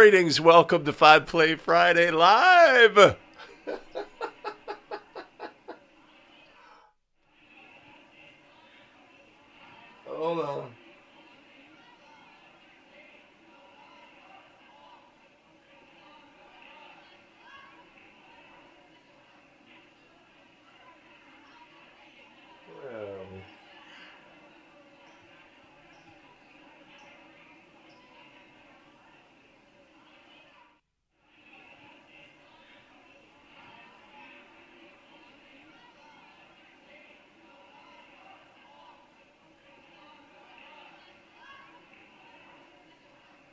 Greetings, welcome to 5 Play Friday Live. Hold on.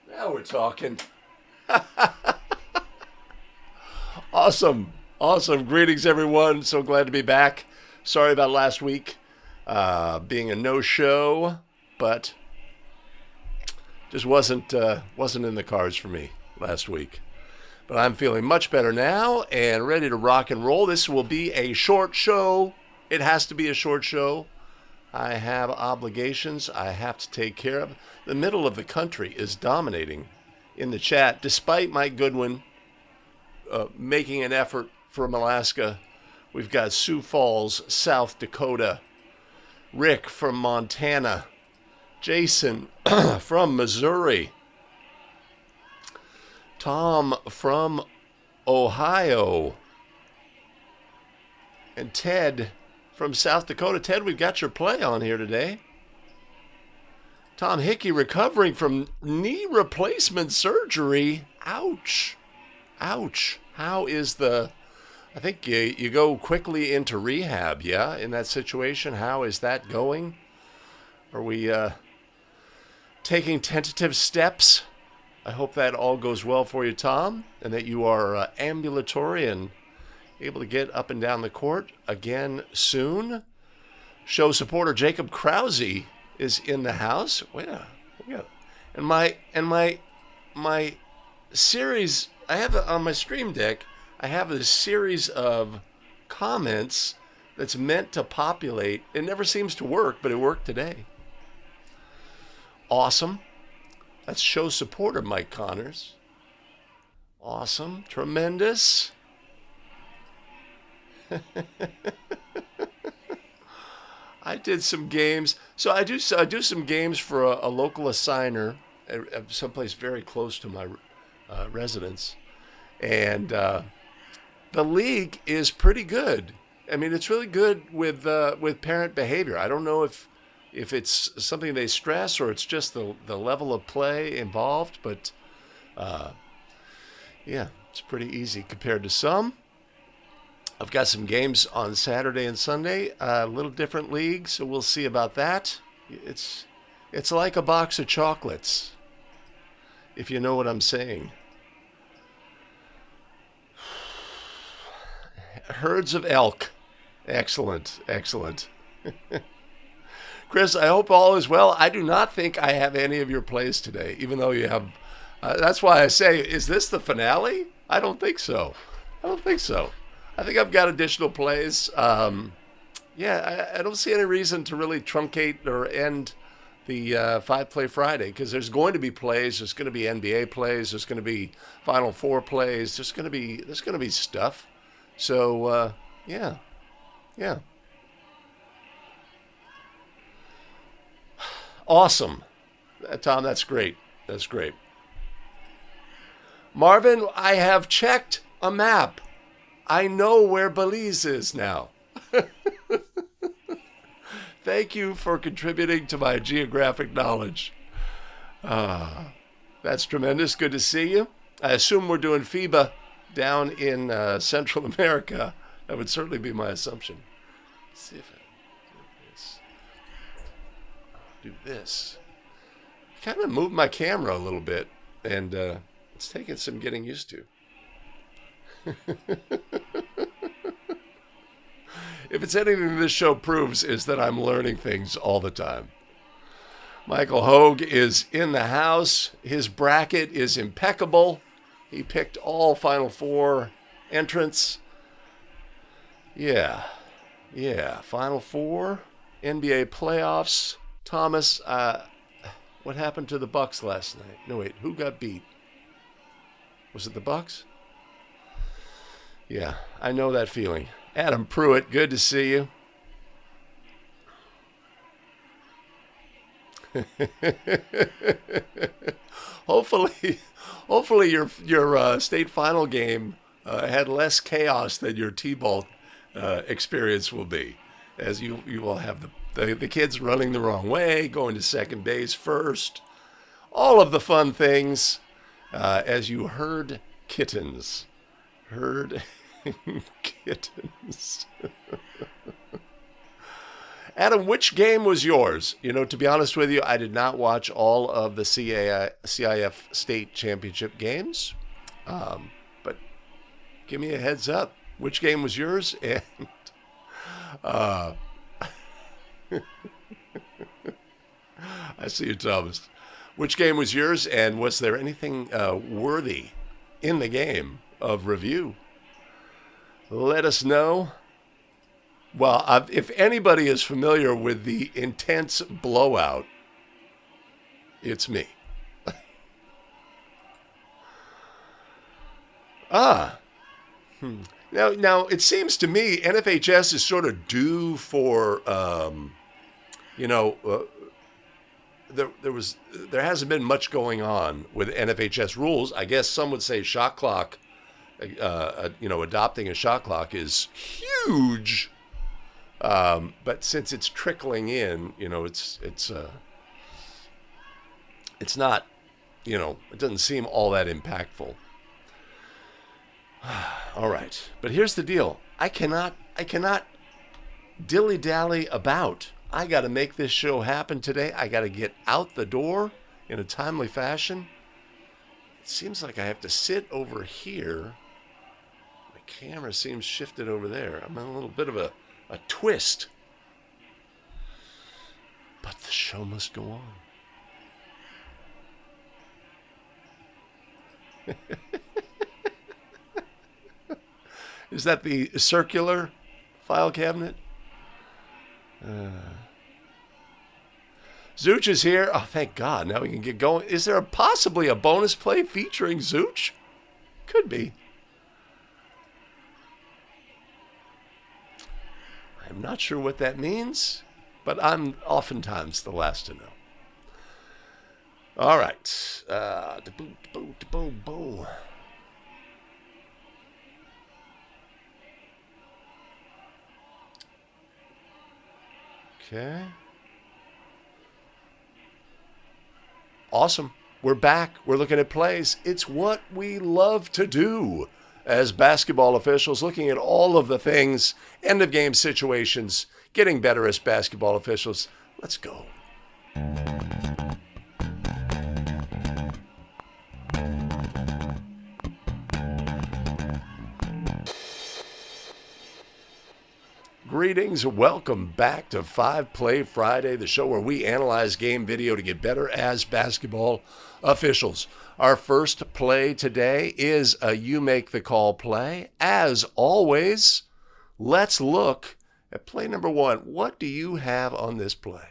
Now we're talking. Awesome. Greetings, everyone. So glad to be back. Sorry about last week being a no-show, but just wasn't in the cards for me last week. But I'm feeling much better now and ready to rock and roll. This will be a short show. It has to be a short show. I have obligations I have to take care of. The middle of the country is dominating in the chat, despite Mike Goodwin making an effort from Alaska. We've got Sioux Falls, South Dakota, Rick from Montana, Jason from Missouri, Tom from Ohio, and Ted from South Dakota. Ted, we've got your play on here today. Tom Hickey recovering from knee replacement surgery. Ouch. How is I think you go quickly into rehab, yeah, in that situation. How is that going? Are we taking tentative steps? I hope that all goes well for you, Tom, and that you are ambulatory and able to get up and down the court again soon. Show supporter Jacob Krause is in the house. Yeah. And my series, I have on my stream deck, I have a series of comments that's meant to populate. It never seems to work, but it worked today. Awesome. That's show supporter Mike Connors. Awesome. Tremendous. I did some games. So I do some games for a local assigner at someplace very close to my residence. And the league is pretty good. I mean, it's really good with parent behavior. I don't know if it's something they stress or it's just the level of play involved, but yeah, it's pretty easy compared to some. I've got some games on Saturday and Sunday, a little different league, so we'll see about that. It's like a box of chocolates, if you know what I'm saying. Herds of elk. Excellent. Chris, I hope all is well. I do not think I have any of your plays today, even though you have. That's why I say, is this the finale? I don't think so. I think I've got additional plays. Yeah, I don't see any reason to really truncate or end the 5 Play Friday, because there's going to be plays. There's going to be NBA plays. There's going to be Final Four plays. There's going to be stuff. So yeah. Awesome, Tom. That's great. Marvin, I have checked a map. I know where Belize is now. Thank you for contributing to my geographic knowledge. That's tremendous. Good to see you. I assume we're doing FIBA down in Central America. That would certainly be my assumption. Let's see if I do this. Kind of moved my camera a little bit, and it's taken some getting used to. If it's anything this show proves, is that I'm learning things all the time. Michael Hogue is in the house. His bracket is impeccable. He picked all Final Four entrants. Yeah. Final Four, NBA playoffs. Thomas, what happened to the Bucks last night? No, wait, who got beat? Was it the Bucks? Yeah, I know that feeling. Adam Pruitt, good to see you. hopefully your state final game had less chaos than your T-ball experience will be, as you will have the kids running the wrong way, going to second base first, all of the fun things, as you herd kittens. Herd kittens. Adam, which game was yours? You know, to be honest with you, I did not watch all of the CIF state championship games, but give me a heads up. Which game was yours? And I see you, Thomas. Which game was yours, and was there anything worthy in the game of review? Let us know. Well, if anybody is familiar with the intense blowout, it's me. Now it seems to me NFHS is sort of due for, there hasn't been much going on with NFHS rules. I guess some would say shot clock, adopting a shot clock is huge. But since it's trickling in, it's not, it doesn't seem all that impactful. All right. But here's the deal. I cannot dilly-dally about. I got to make this show happen today. I got to get out the door in a timely fashion. It seems like I have to sit over here. My camera seems shifted over there. I'm in a little bit of a twist. But the show must go on. Is that the circular file cabinet? Zooch is here. Oh, thank God. Now we can get going. Is there possibly a bonus play featuring Zooch? Could be. I'm not sure what that means, but I'm oftentimes the last to know. All right. Boom. Okay. Awesome. We're back. We're looking at plays. It's what we love to do as basketball officials, looking at all of the things, end of game situations, getting better as basketball officials. Let's go. Greetings, welcome back to 5 Play Friday, the show where we analyze game video to get better as basketball officials. Our first play today is a You Make the Call play. As always, let's look at play number 1. What do you have on this play?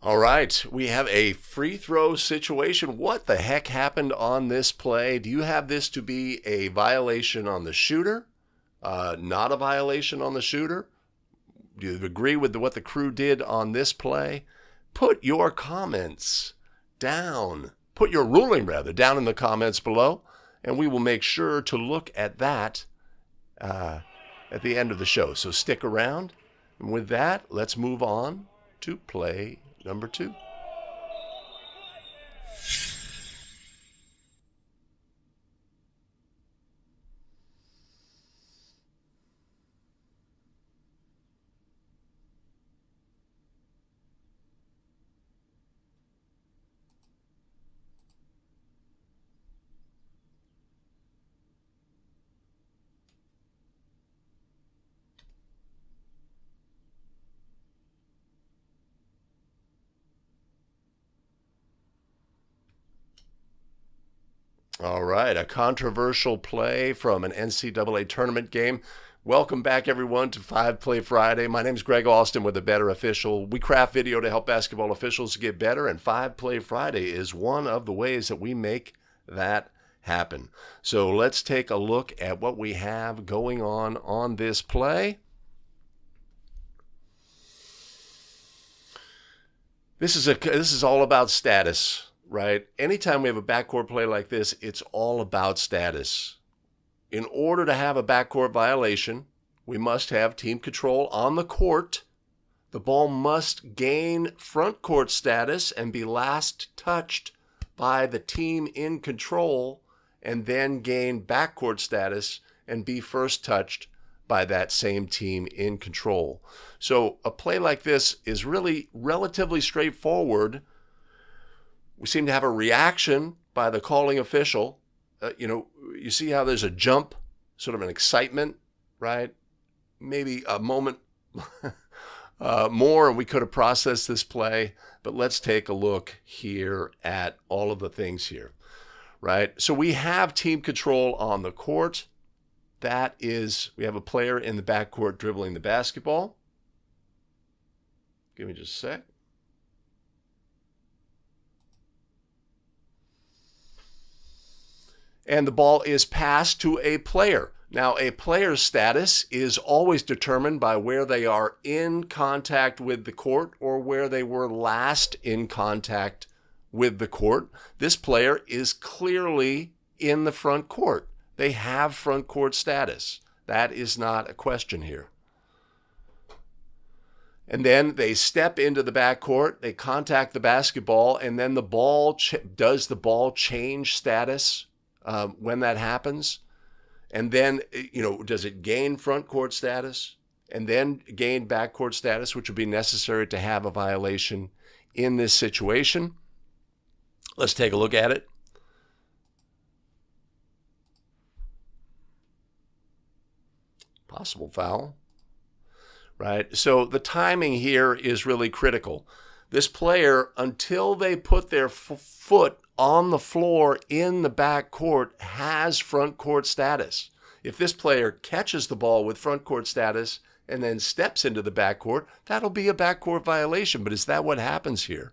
All right, we have a free throw situation. What the heck happened on this play? Do you have this to be a violation on the shooter? Not a violation on the shooter? Do you agree with what the crew did on this play? Put your comments down. Put your ruling, rather, down in the comments below, and we will make sure to look at that at the end of the show. So stick around. And with that, let's move on to play number 2. All right, a controversial play from an NCAA tournament game. Welcome back, everyone, to 5 Play Friday. My name is Greg Austin with A Better Official. We craft video to help basketball officials get better, and 5 Play Friday is one of the ways that we make that happen. So let's take a look at what we have going on this play. This is all about status, right? Anytime we have a backcourt play like this, it's all about status. In order to have a backcourt violation, we must have team control on the court. The ball must gain front court status and be last touched by the team in control, and then gain backcourt status and be first touched by that same team in control. So a play like this is really relatively straightforward. We seem to have a reaction by the calling official. You see how there's a jump, sort of an excitement, right? Maybe a moment more and we could have processed this play, but let's take a look here at all of the things here, right? So we have team control on the court. That is, we have a player in the backcourt dribbling the basketball. Give me just a sec. And the ball is passed to a player. Now, a player's status is always determined by where they are in contact with the court or where they were last in contact with the court. This player is clearly in the front court. They have front court status. That is not a question here. And then they step into the backcourt, they contact the basketball, and then the ball, does the ball change status when that happens? And then, does it gain front court status and then gain backcourt status, which would be necessary to have a violation in this situation? Let's take a look at it. Possible foul, right? So the timing here is really critical. This player, until they put their foot on the floor in the backcourt, has front court status. If this player catches the ball with front court status and then steps into the backcourt, that'll be a backcourt violation. But is that what happens here?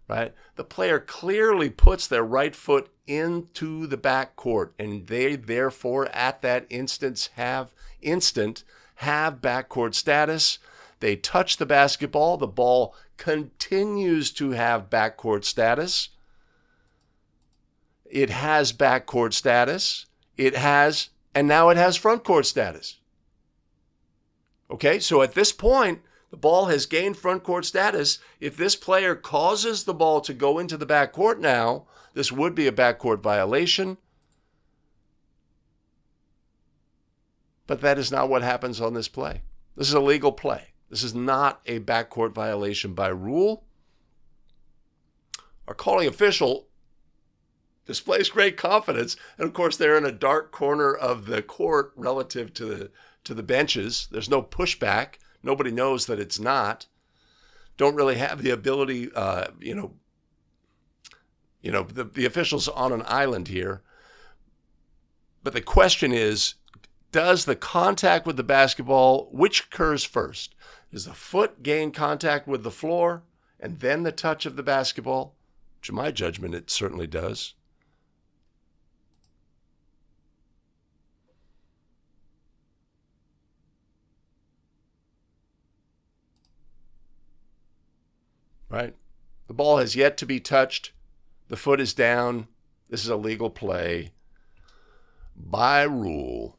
Right? The player clearly puts their right foot into the backcourt, and they therefore at that instant have backcourt status. They touch the basketball. The ball continues to have backcourt status. It has backcourt status. And now it has front court status. Okay, so at this point, the ball has gained front court status. If this player causes the ball to go into the backcourt now, this would be a backcourt violation. But that is not what happens on this play. This is a legal play. This is not a backcourt violation by rule. Our calling official displays great confidence. And of course, they're in a dark corner of the court relative to the benches. There's no pushback. Nobody knows that it's not. Don't really have the ability, the official's on an island here. But the question is, does the contact with the basketball, which occurs first? Does the foot gain contact with the floor and then the touch of the basketball? Which in my judgment, it certainly does. Right? The ball has yet to be touched. The foot is down. This is a legal play by rule.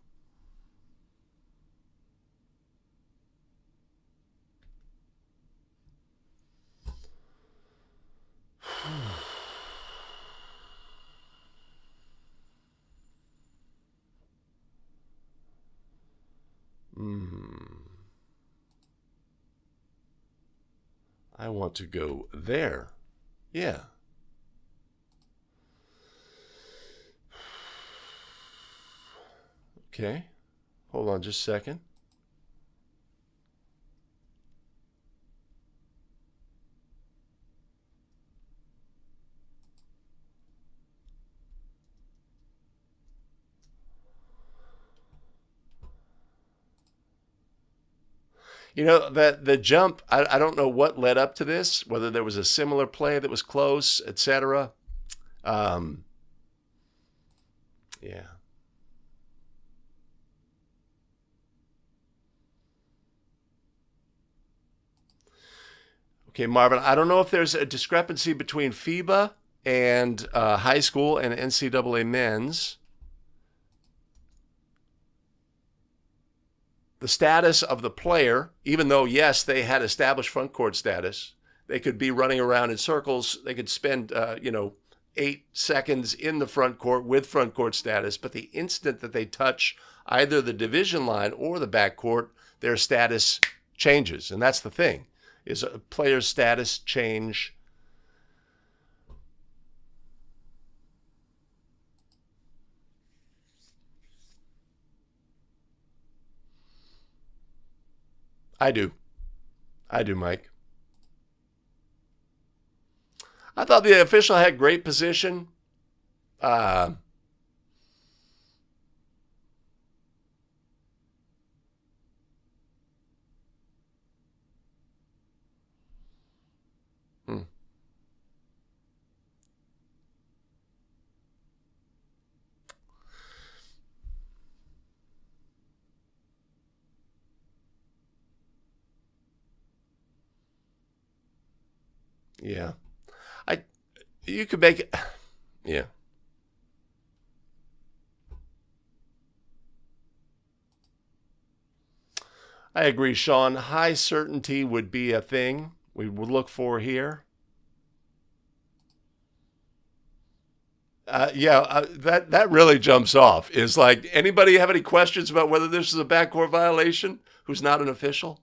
I want to go there. Yeah. Okay. Hold on just a second. You know, that the jump, I don't know what led up to this, whether there was a similar play that was close, etc. Um, yeah. Okay, Marvin, I don't know if there's a discrepancy between FIBA and high school and NCAA men's. The status of the player, even though, yes, they had established front court status, they could be running around in circles. They could spend, 8 seconds in the front court with front court status. But the instant that they touch either the division line or the back court, their status changes. And that's the thing, is a player's status change. I do. I do, Mike. I thought the official had great position. Uh, hmm, yeah. I You could make it. Yeah. I agree, Sean. High certainty would be a thing we would look for here. That really jumps off. Is like, anybody have any questions about whether this is a backcourt violation? Who's not an official?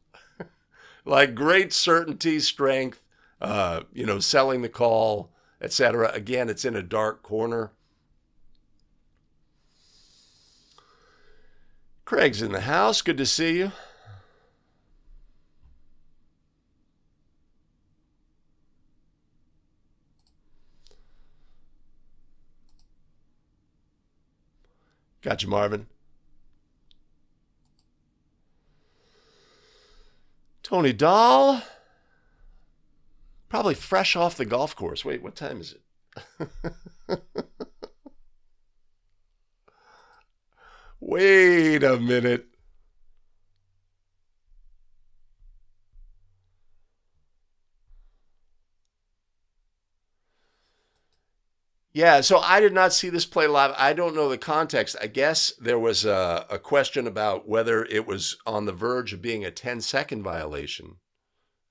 Like, great certainty, strength, selling the call, etc. Again, it's in a dark corner. Craig's in the house. Good to see you. Got you, Marvin. Tony Dahl, probably fresh off the golf course. Wait, what time is it? Wait a minute. Yeah, so I did not see this play live. I don't know the context. I guess there was a question about whether it was on the verge of being a 10-second violation.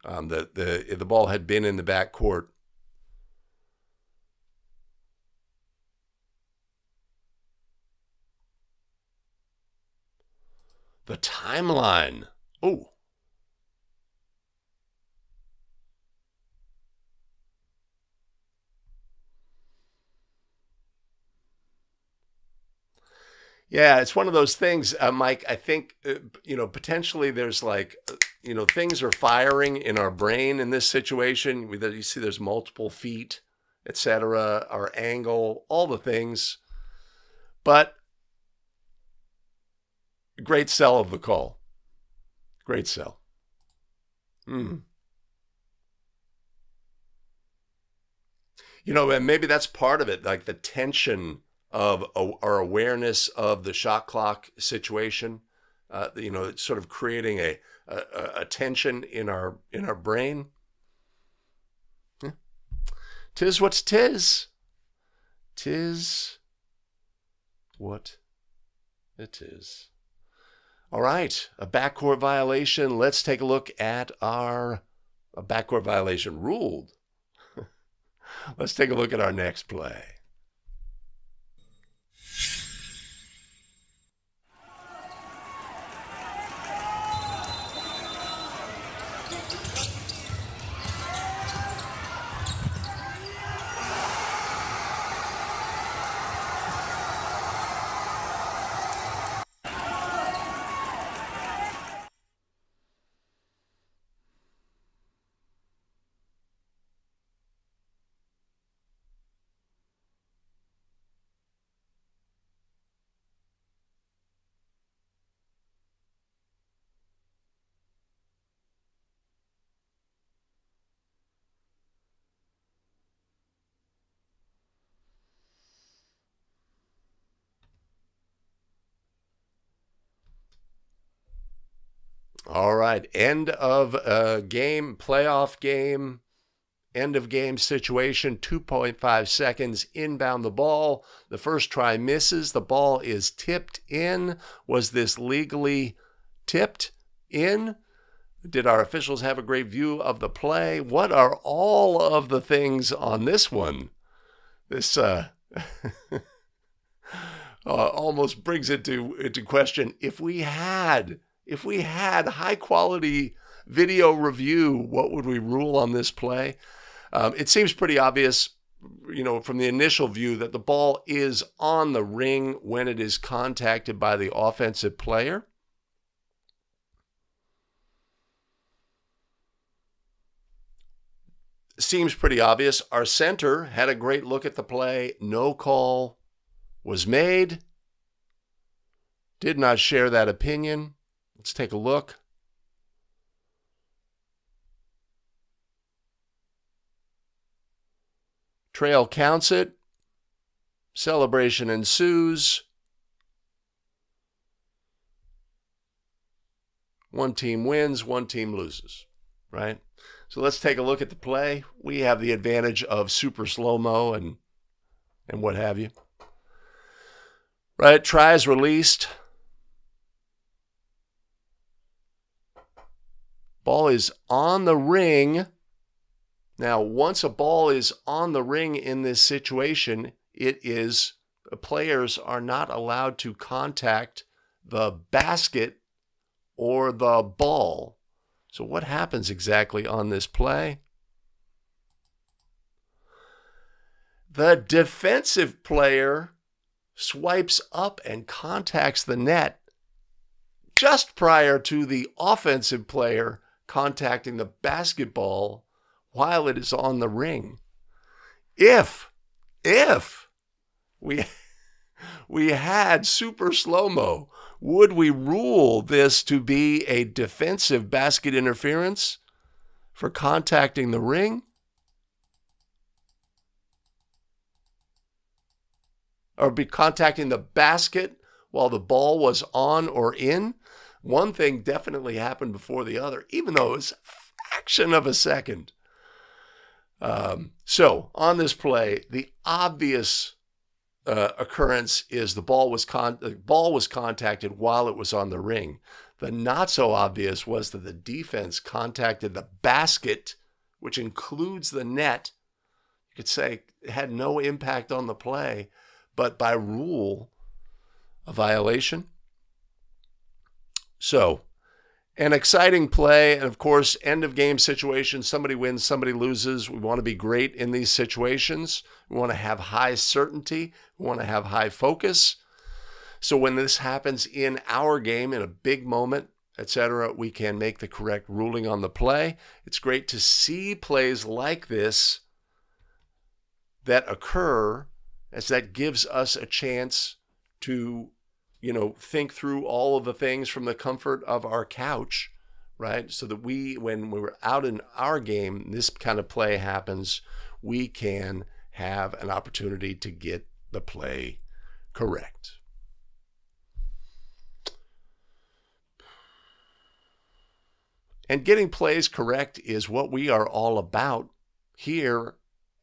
The ball had been in the back court. The timeline. Oh. Yeah, it's one of those things, Mike. I think, potentially there's like, things are firing in our brain in this situation. You see there's multiple feet, etc., our angle, all the things. But great sell of the call. Great sell. Mm. And maybe that's part of it, like the tension of our awareness of the shot clock situation. It's sort of creating a tension in our brain. Yeah. Tis what's tis. Tis what it is. All right, a backcourt violation. Let's take a look at a backcourt violation ruled. Let's take a look at our next play. All right. End of game, playoff game, end of game situation, 2.5 seconds, inbound the ball. The first try misses. The ball is tipped in. Was this legally tipped in? Did our officials have a great view of the play? What are all of the things on this one? This almost brings it into question. If we had high quality video review, what would we rule on this play? It seems pretty obvious, from the initial view that the ball is on the ring when it is contacted by the offensive player. Seems pretty obvious. Our center had a great look at the play. No call was made. Did not share that opinion. Let's take a look. Trail counts it. Celebration ensues. One team wins, one team loses, right? So let's take a look at the play. We have the advantage of super slow-mo and what have you. Right, try is released. Ball is on the ring. Now, once a ball is on the ring in this situation, players are not allowed to contact the basket or the ball. So what happens exactly on this play? The defensive player swipes up and contacts the net just prior to the offensive player contacting the basketball while it is on the ring. If we had super slow-mo, would we rule this to be a defensive basket interference for contacting the ring? Or be contacting the basket while the ball was on or in? One thing definitely happened before the other, even though it was a fraction of a second. So on this play, the obvious occurrence is the ball was contacted while it was on the ring. The not so obvious was that the defense contacted the basket, which includes the net. You could say it had no impact on the play, but by rule, a violation. So, an exciting play, and of course, end of game situation. Somebody wins, somebody loses. We want to be great in these situations. We want to have high certainty. We want to have high focus. So when this happens in our game, in a big moment, etc., we can make the correct ruling on the play. It's great to see plays like this that occur, as that gives us a chance to think through all of the things from the comfort of our couch, right? So that when we're out in our game, this kind of play happens, we can have an opportunity to get the play correct. And getting plays correct is what we are all about here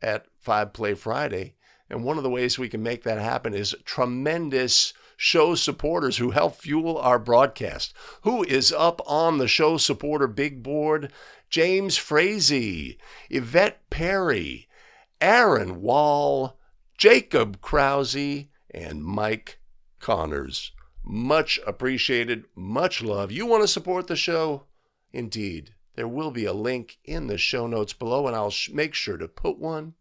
at 5 Play Friday. And one of the ways we can make that happen is tremendous show supporters who help fuel our broadcast. Who is up on the show supporter big board? James Frazee, Yvette Perry, Aaron Wall, Jacob Krause, and Mike Connors. Much appreciated, much love. You want to support the show? Indeed. There will be a link in the show notes below, and I'll make sure to put one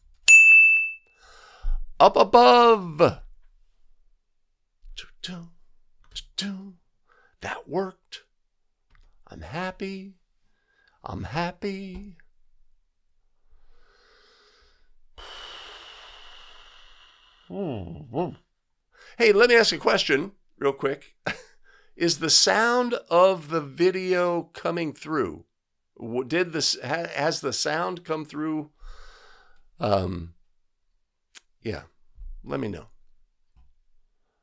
up above. That worked. I'm happy. Hey, let me ask you a question real quick. Is the sound of the video coming through? Has the sound come through? Yeah, let me know.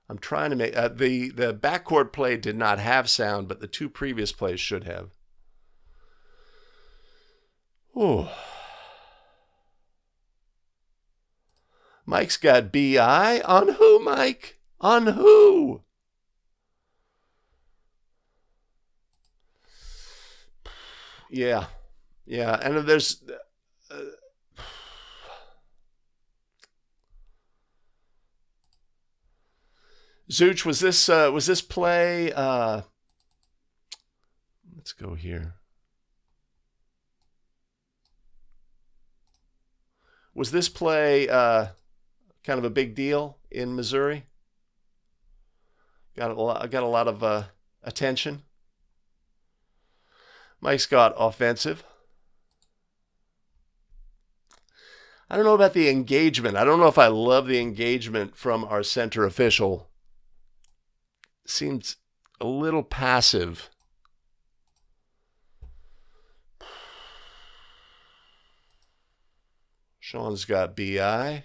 I'm trying to make the backcourt play did not have sound, but the two previous plays should have. Ooh. Mike's got BI. On who, Mike? On who? Yeah. Yeah. And there's... Zooch, was this play... let's go here. Was this play kind of a big deal in Missouri? Got a lot of attention. Mike's got offensive. I don't know about the engagement. I don't know if I love the engagement from our center official. Seems a little passive. Sean's got BI.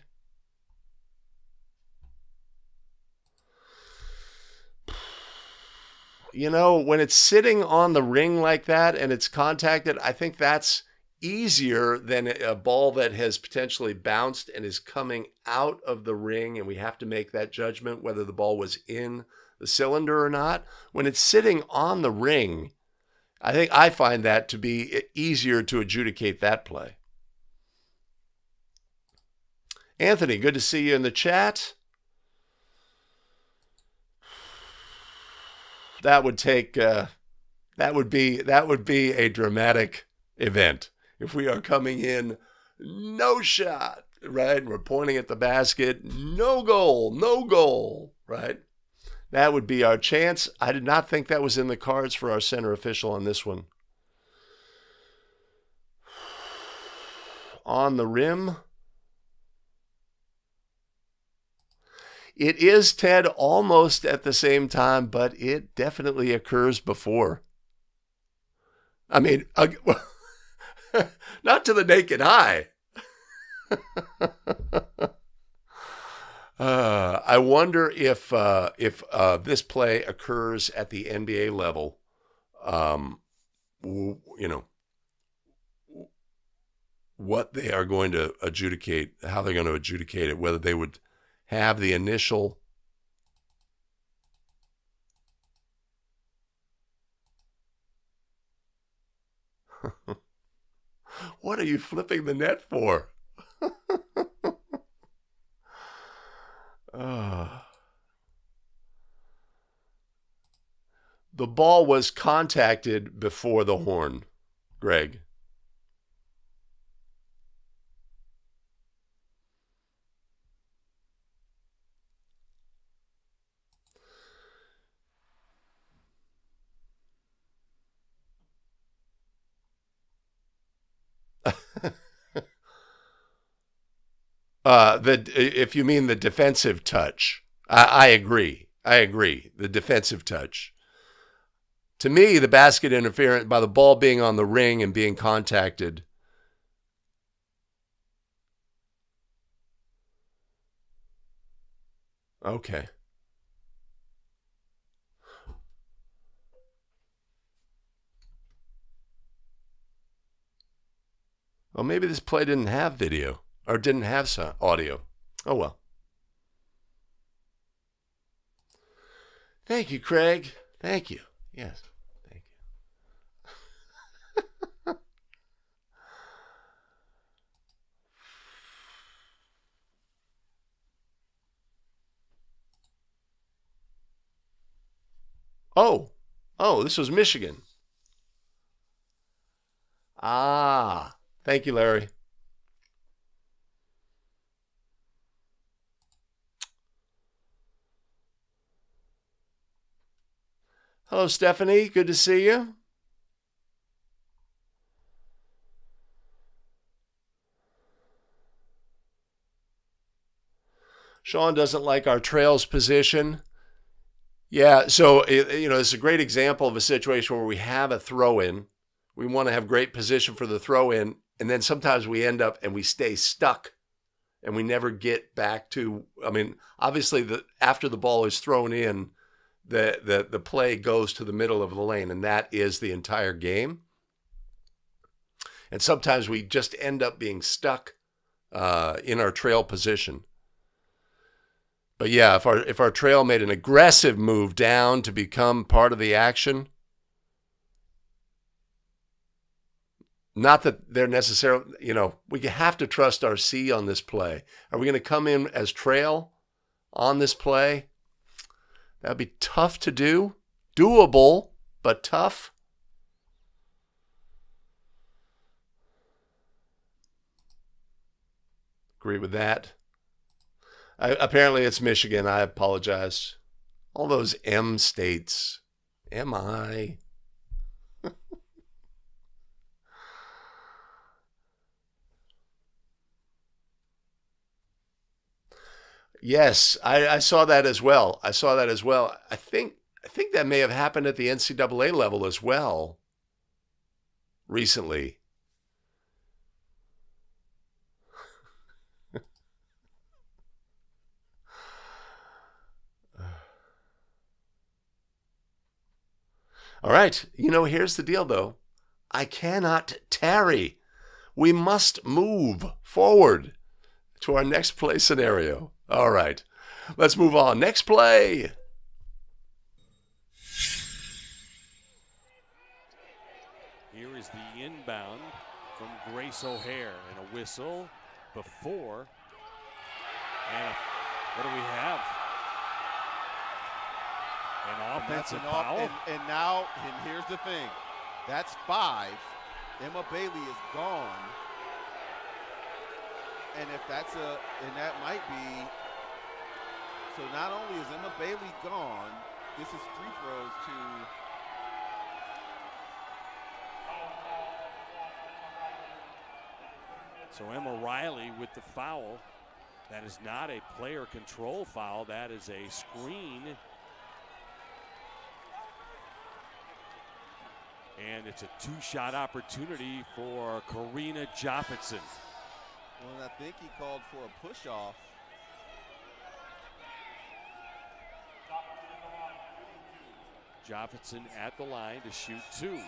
You know, when it's sitting on the ring like that and it's contacted, I think that's easier than a ball that has potentially bounced and is coming out of the ring, and we have to make that judgment whether the ball was in the cylinder or not. When it's sitting on the ring, I find that to be easier to adjudicate that play. Anthony, good to see you in the chat. That would take that would be a dramatic event if we are coming in no shot, right? And we're pointing at the basket, no goal, right? That would be our chance. I did not think that was in the cards for our center official on this one. On the rim. It is, Ted, almost at the same time, but it definitely occurs before. I mean, not to the naked eye. I wonder if this play occurs at the NBA level. You know, what they are going to adjudicate, how they're going to adjudicate it, whether they would have the initial What are you flipping the net for? The ball was contacted before the horn, Greg. If you mean the defensive touch, I agree. The defensive touch. To me, the basket interference by the ball being on the ring and being contacted. Okay. Well, maybe this play didn't have video or didn't have audio. Oh, well. Thank you, Craig. Thank you. Yes. Thank you. Oh, this was Michigan. Ah, thank you, Larry. Hello, Stephanie. Good to see you. Sean doesn't like our trails position. Yeah, so, it's a great example of a situation where we have a throw-in. We want to have great position for the throw-in, and then sometimes we end up and we stay stuck and we never get back to, I mean, obviously after the ball is thrown in, the play goes to the middle of the lane, and that is the entire game. And sometimes we just end up being stuck in our trail position. But yeah, if our trail made an aggressive move down to become part of the action, not that they're necessarily, we have to trust our C on this play. Are we going to come in as trail on this play? That would be tough to do. Doable, but tough. Agree with that. Apparently it's Michigan. I apologize. All those M states. MI. Yes, I saw that as well. I think that may have happened at the NCAA level as well recently. All right, here's the deal though. I cannot tarry. We must move forward to our next play scenario. All right, let's move on. Next play. Here is the inbound from Grace O'Hare, and a whistle before. And what do we have? An offensive foul. And here's the thing. That's 5. Emma Bailey is gone. And if that's and that might be, so not only is Emma Bailey gone, this is free throws to. So Emma Riley with the foul. That is not a player control foul. That is a screen. And it's a 2-shot opportunity for Karina Joffitson. Well, and I think he called for a push-off. Joffitson at the line to shoot 2.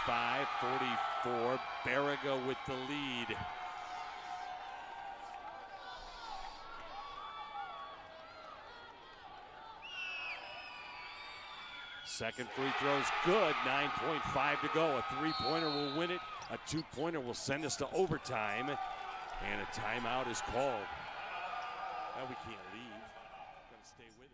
45-44, Barriga with the lead. Second free throw's good, 9.5 to go. A 3-pointer will win it. A 2-pointer will send us to overtime. And a timeout is called. Well, we can't leave. We've got to stay with it.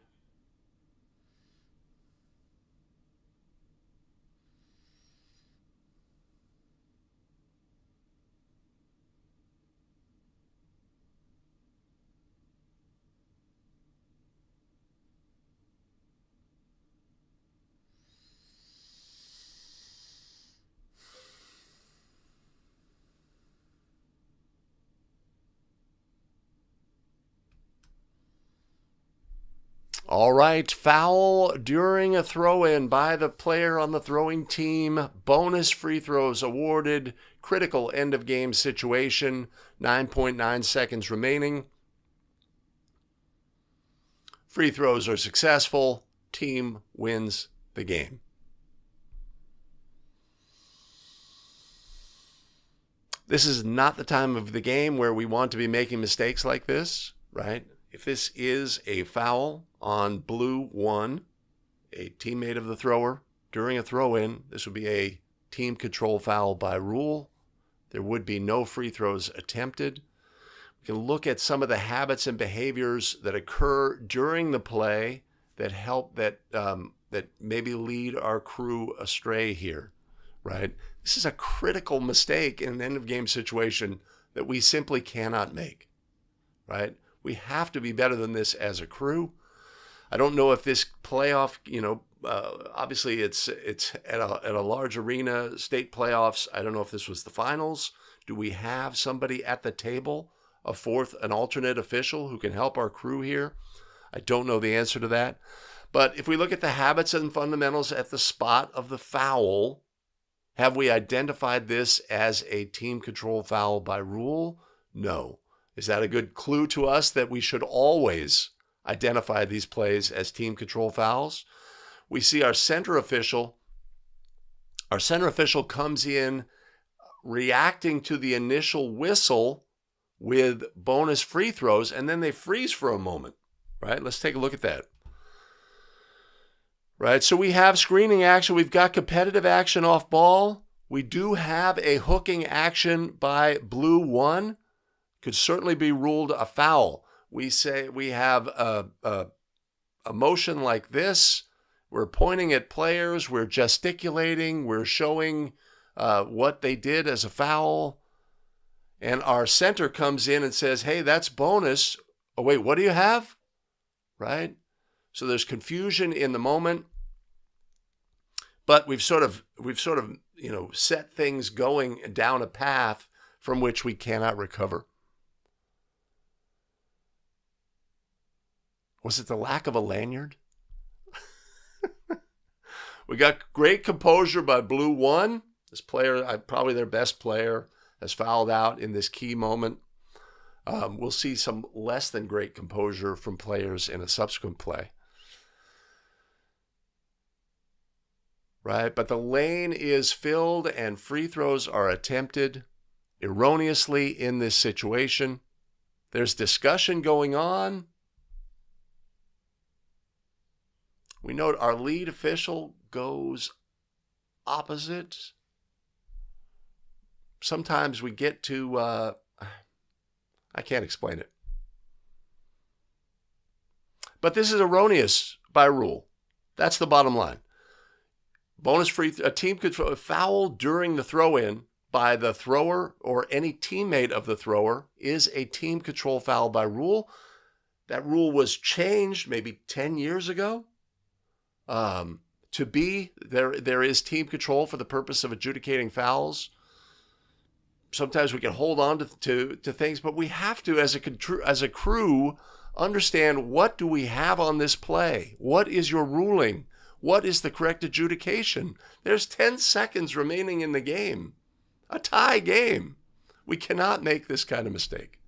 All right, foul during a throw-in by the player on the throwing team. Bonus free throws awarded. Critical end-of-game situation. 9.9 seconds remaining. Free throws are successful. Team wins the game. This is not the time of the game where we want to be making mistakes like this, right? If this is a foul on blue 1, a teammate of the thrower, during a throw-in, this would be a team control foul by rule. There would be no free throws attempted. We can look at some of the habits and behaviors that occur during the play that help, that maybe lead our crew astray here, right? This is a critical mistake in an end-of-game situation that we simply cannot make, right? We have to be better than this as a crew. I don't know if this playoff, obviously it's at a large arena, state playoffs. I don't know if this was the finals. Do we have somebody at the table, an alternate official who can help our crew here? I don't know the answer to that. But if we look at the habits and fundamentals at the spot of the foul, Have we identified this as a team control foul by rule? No. Is that a good clue to us that we should always identify these plays as team control fouls? We see our center official. Our center official comes in reacting to the initial whistle with bonus free throws, and then they freeze for a moment, right? Let's take a look at that. Right, so we have screening action. We've got competitive action off ball. We do have a hooking action by blue 1. Could certainly be ruled a foul. We say we have a motion like this. We're pointing at players. We're gesticulating. We're showing what they did as a foul. And our center comes in and says, hey, that's bonus. Oh, wait, what do you have? Right? So there's confusion in the moment, but we've sort of set things going down a path from which we cannot recover. Was it the lack of a lanyard? We got great composure by blue 1. This player, probably their best player, has fouled out in this key moment. We'll see some less than great composure from players in a subsequent play. Right, but the lane is filled and free throws are attempted erroneously in this situation. There's discussion going on. We note our lead official goes opposite. Sometimes we get to, I can't explain it. But this is erroneous by rule. That's the bottom line. Bonus free, a team control, a foul during the throw-in by the thrower or any teammate of the thrower is a team control foul by rule. That rule was changed maybe 10 years ago. To be, there is team control for the purpose of adjudicating fouls. Sometimes we can hold on to things, but we have to, as a crew, understand what do we have on this play? What is your ruling? What is the correct adjudication? There's 10 seconds remaining in the game, a tie game. We cannot make this kind of mistake.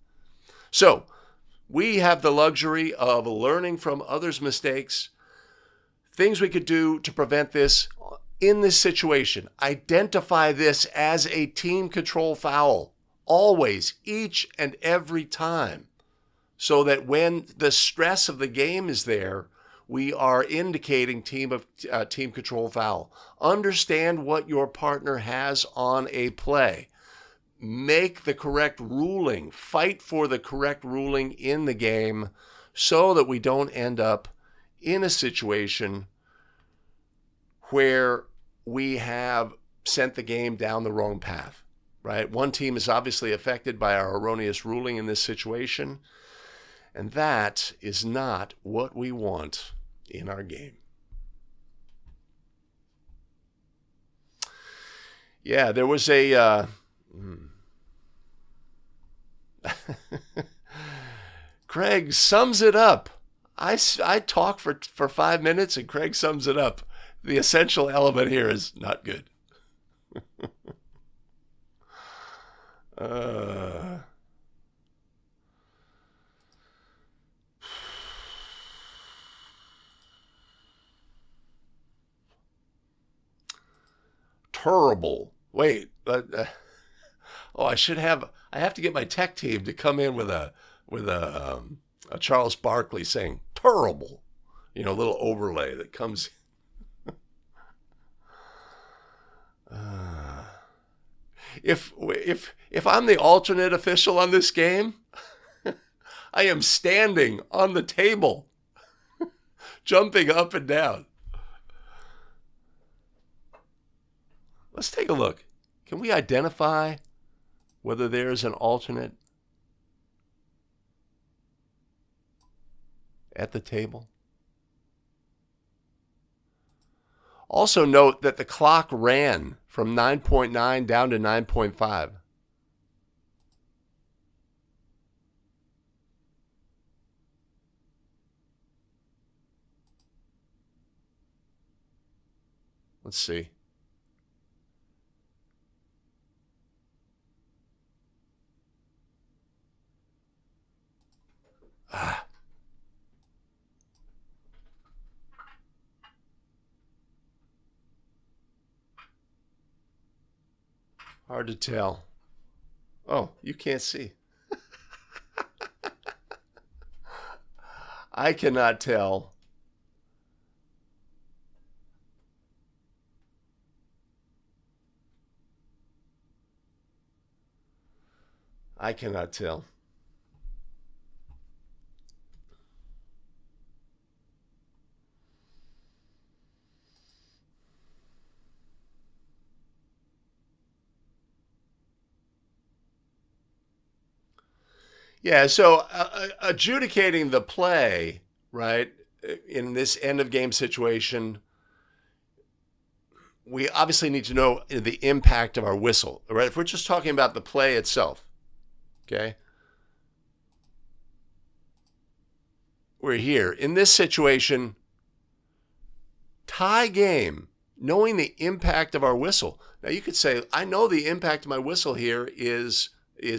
So we have the luxury of learning from others' mistakes, things we could do to prevent this in this situation. Identify this as a team control foul, always, each and every time, so that when the stress of the game is there, we are indicating team control foul. Understand what your partner has on a play. Make the correct ruling. Fight for the correct ruling in the game so that we don't end up in a situation where we have sent the game down the wrong path, right? One team is obviously affected by our erroneous ruling in this situation, and that is not what we want in our game. Yeah, there was a Craig sums it up. I talk for 5 minutes and Craig sums it up. The essential element here is not good. Terrible. Wait. I have to get my tech team to come in with a Charles Barkley saying terrible. A little overlay that comes. If I'm the alternate official on this game, I am standing on the table, jumping up and down. Let's take a look. Can we identify whether there's an alternate at the table? Also note that the clock ran from 9.9 down to 9.5. Let's see. Hard to tell. Oh, you can't see. I cannot tell. I cannot tell. Yeah, so adjudicating the play, right, in this end of game situation, we obviously need to know the impact of our whistle, right? If we're just talking about the play itself, okay? We're here. In this situation, tie game, knowing the impact of our whistle. Now you could say, I know the impact of my whistle here is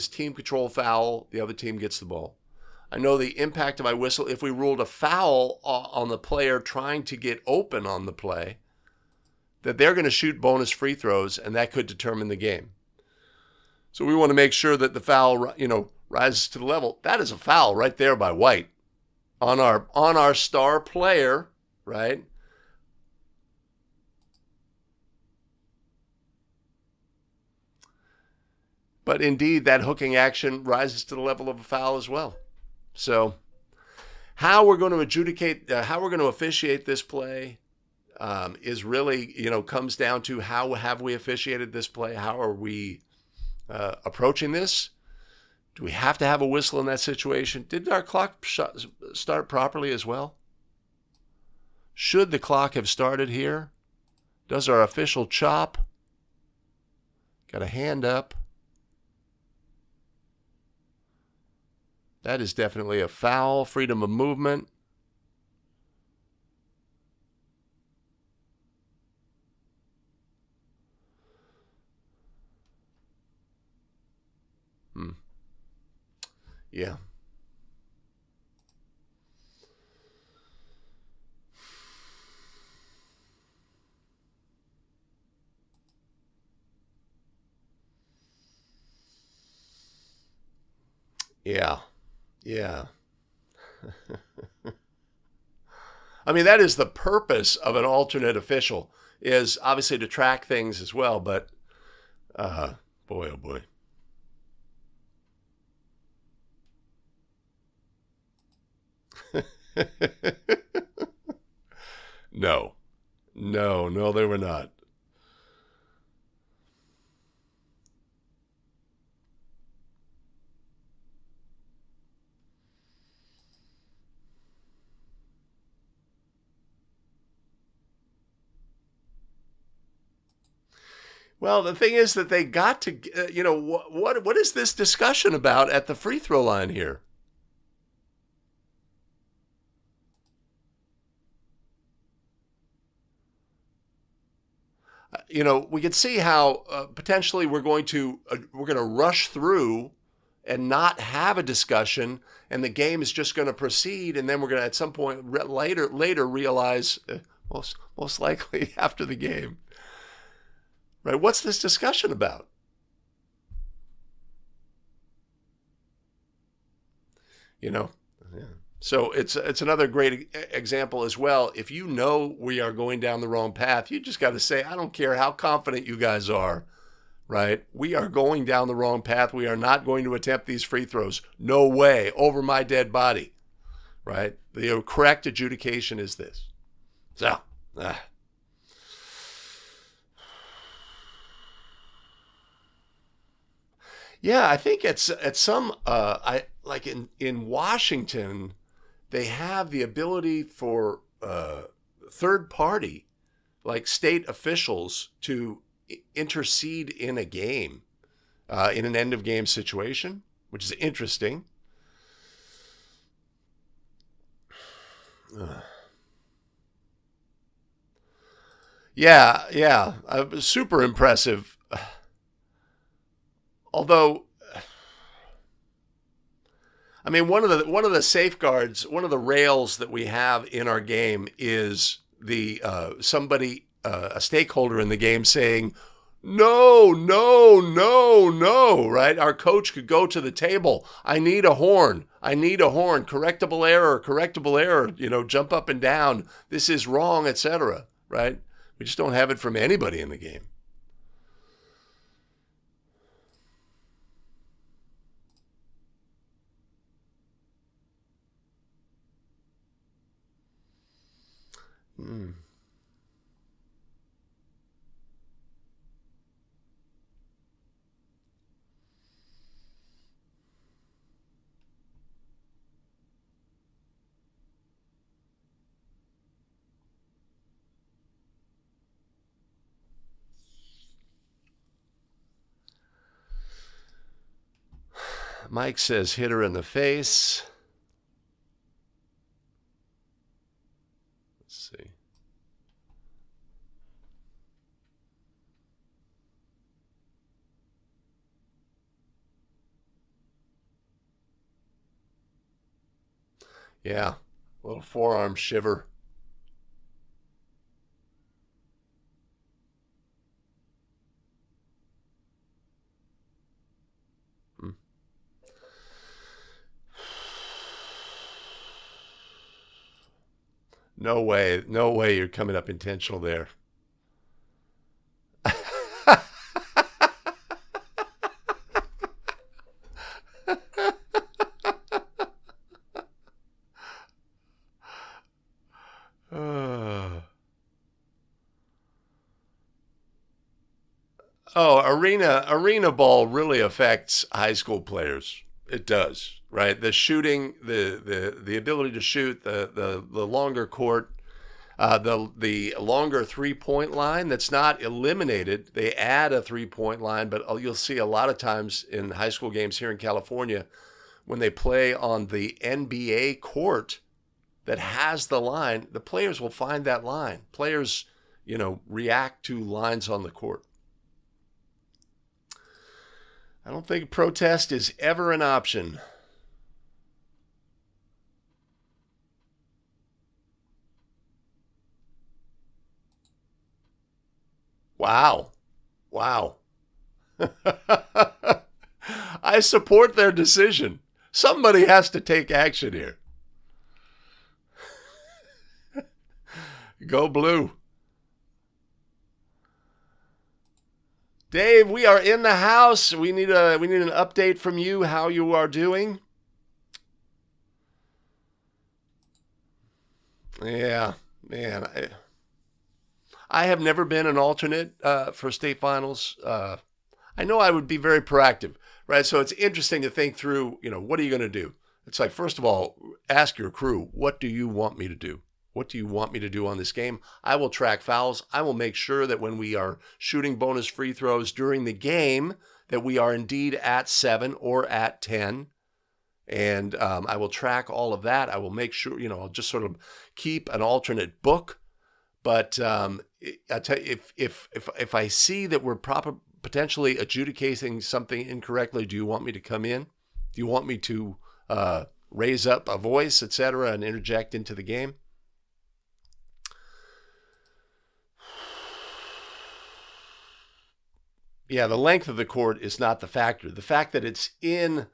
team control foul, the other team gets the ball. I know the impact of my whistle if we ruled a foul on the player trying to get open on the play, that they're going to shoot bonus free throws, and that could determine the game. So we want to make sure that the foul, rises to the level. That is a foul right there by White on our star player, right? But indeed, that hooking action rises to the level of a foul as well. So how we're going to adjudicate, how we're going to officiate this play is really, comes down to how have we officiated this play? How are we approaching this? Do we have to have a whistle in that situation? Did our clock start properly as well? Should the clock have started here? Does our official chop? Got a hand up. That is definitely a foul, freedom of movement. Yeah. Yeah. Yeah. I mean, that is the purpose of an alternate official, is obviously to track things as well, but boy, oh boy. No, they were not. Well, the thing is that they got to, what is this discussion about at the free throw line here? We can see how potentially we're going to rush through and not have a discussion, and the game is just going to proceed, and then we're going to at some point later realize, most likely after the game, right? What's this discussion about? Yeah. So it's another great example as well. If you know we are going down the wrong path, you just got to say, I don't care how confident you guys are, right? We are going down the wrong path. We are not going to attempt these free throws. No way, over my dead body, right? The correct adjudication is this. So, yeah, I think it's at some like in Washington, they have the ability for third party, like state officials, to intercede in a game, in an end of game situation, which is interesting. Yeah, super impressive. I mean, one of the safeguards, one of the rails that we have in our game is the a stakeholder in the game saying, no, no, no, no, right? Our coach could go to the table. I need a horn. I need a horn. Correctable error, jump up and down. This is wrong, etc., right? We just don't have it from anybody in the game. Mike says hit her in the face. Let's see. Yeah, a little forearm shiver. No way you're coming up intentional there. Oh, arena ball really affects high school players. It does, right? The shooting, the ability to shoot, the longer court, the longer 3-point line that's not eliminated. They add a 3-point line, but you'll see a lot of times in high school games here in California when they play on the NBA court that has the line, the players will find that line. Players, react to lines on the court. I don't think protest is ever an option. Wow. I support their decision. Somebody has to take action here. Go blue. Dave, we are in the house. We need an update from you, how you are doing. Yeah, man. I have never been an alternate for state finals. I know I would be very proactive, right? So it's interesting to think through, what are you going to do? It's like, first of all, ask your crew, what do you want me to do? What do you want me to do on this game? I will track fouls. I will make sure that when we are shooting bonus free throws during the game, that we are indeed at 7 or at 10. And I will track all of that. I will make sure, I'll just sort of keep an alternate book. But I tell you, if I see that we're potentially adjudicating something incorrectly, do you want me to come in? Do you want me to raise up a voice, etc., and interject into the game? Yeah, the length of the court is not the factor. The fact that it's in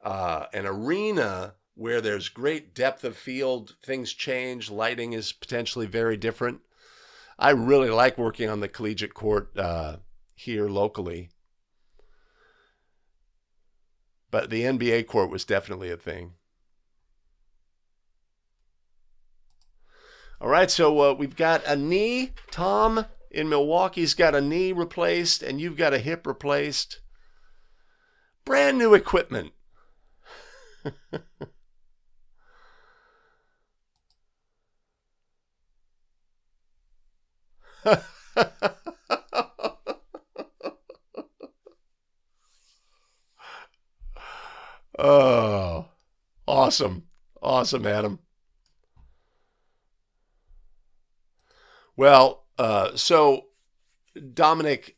an arena where there's great depth of field, things change, lighting is potentially very different. I really like working on the collegiate court here locally. But the NBA court was definitely a thing. All right, so we've got a knee. Tom in Milwaukee's got a knee replaced, and you've got a hip replaced. Brand new equipment. Oh, awesome. Awesome, Adam. Well, so Dominic,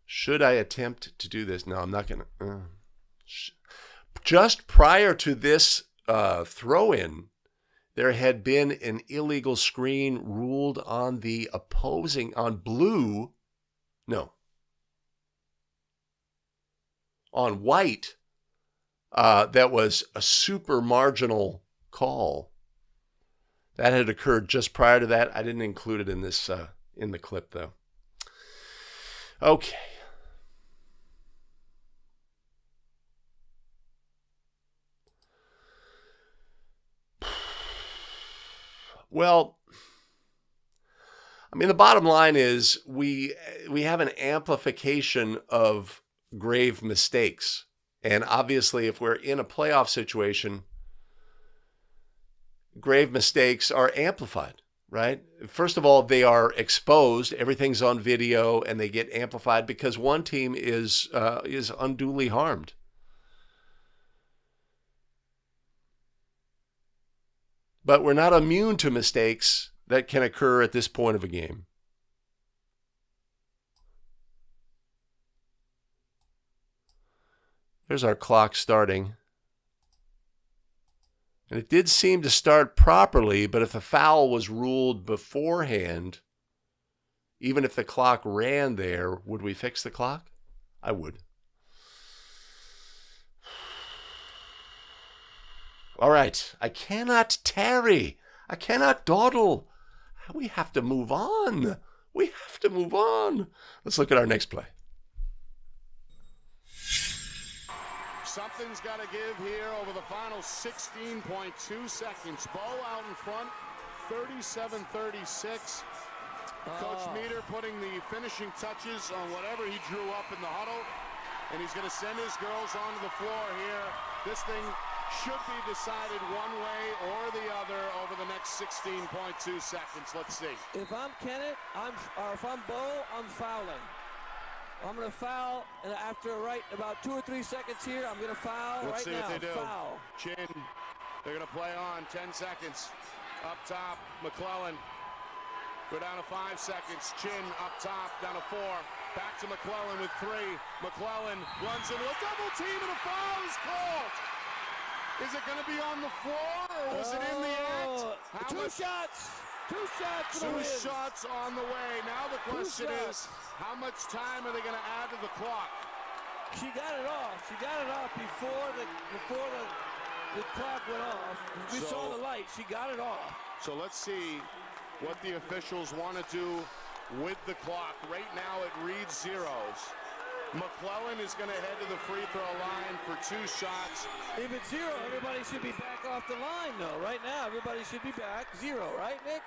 should I attempt to do this? No, I'm not going to. Just prior to this throw-in, there had been an illegal screen ruled on the opposing, on blue, no, on white, that was a super marginal call. That had occurred just prior to that. I didn't include it in this in the clip, though. Okay. Well, I mean, the bottom line is we have an amplification of grave mistakes. And obviously, if we're in a playoff situation, grave mistakes are amplified, right? First of all, they are exposed. Everything's on video, and they get amplified because one team is unduly harmed. But we're not immune to mistakes that can occur at this point of a game. There's our clock starting. And it did seem to start properly, but if a foul was ruled beforehand, even if the clock ran there, would we fix the clock? I would. All right. I cannot tarry. I cannot dawdle. We have to move on. We have to move on. Let's look at our next play. Something's got to give here over the final 16.2 seconds. Bo out in front, 37-36. Coach Meter putting the finishing touches on whatever he drew up in the huddle. And he's going to send his girls onto the floor here. This thing should be decided one way or the other over the next 16.2 seconds. Let's see. If I'm Kennett, if I'm Bo, I'm fouling. I'm going to foul, and after about 2 or 3 seconds here, I'm going to foul. Let's see now. what they do. Foul. Chin, they're going to play on 10 seconds. Up top, McClellan. Go down to 5 seconds. Chin up top, down to 4. Back to McClellan with 3. McClellan runs into a double team, and a foul is called. Is it going to be on the floor, or was it in the act? Two shots. Two shots. Two shots on the way. Now the question is, how much time are they going to add to the clock? She got it off. She got it off before the clock went off. We saw the light. She got it off. So let's see what the officials want to do with the clock. Right now it reads zeros. McClellan is going to head to the free throw line for 2 shots. If it's 0, everybody should be back off the line, though. Right now, everybody should be back 0, right, Nick?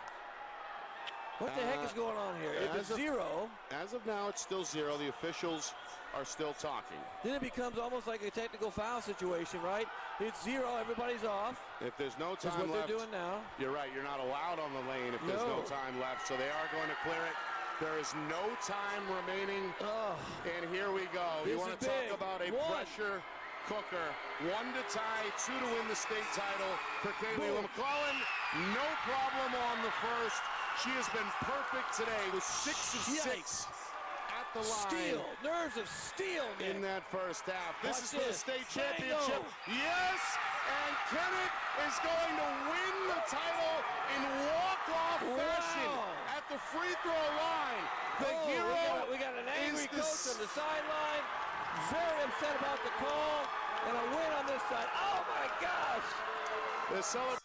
What the heck is going on here? If it's 0... As of now, it's still 0. The officials are still talking. Then it becomes almost like a technical foul situation, right? It's 0, everybody's off. If there's no time left... That's what they're doing now. You're right, you're not allowed on the lane if there's no time left, so they are going to clear it. There is no time remaining, and here we go. You want to talk about a pressure cooker. 1 to tie, 2 to win the state title for Kaylee McClellan. No problem on the first. She has been perfect today with 6 of 6 at the line. Steel, nerves of steel, Nick. In that first half. This is for the state championship. Yes, and Kennett is going to win the title in walk-off fashion at the free throw line. The hero we got an angry coach on the sideline, very upset about the call, and a win on this side. Oh my gosh! The celebration.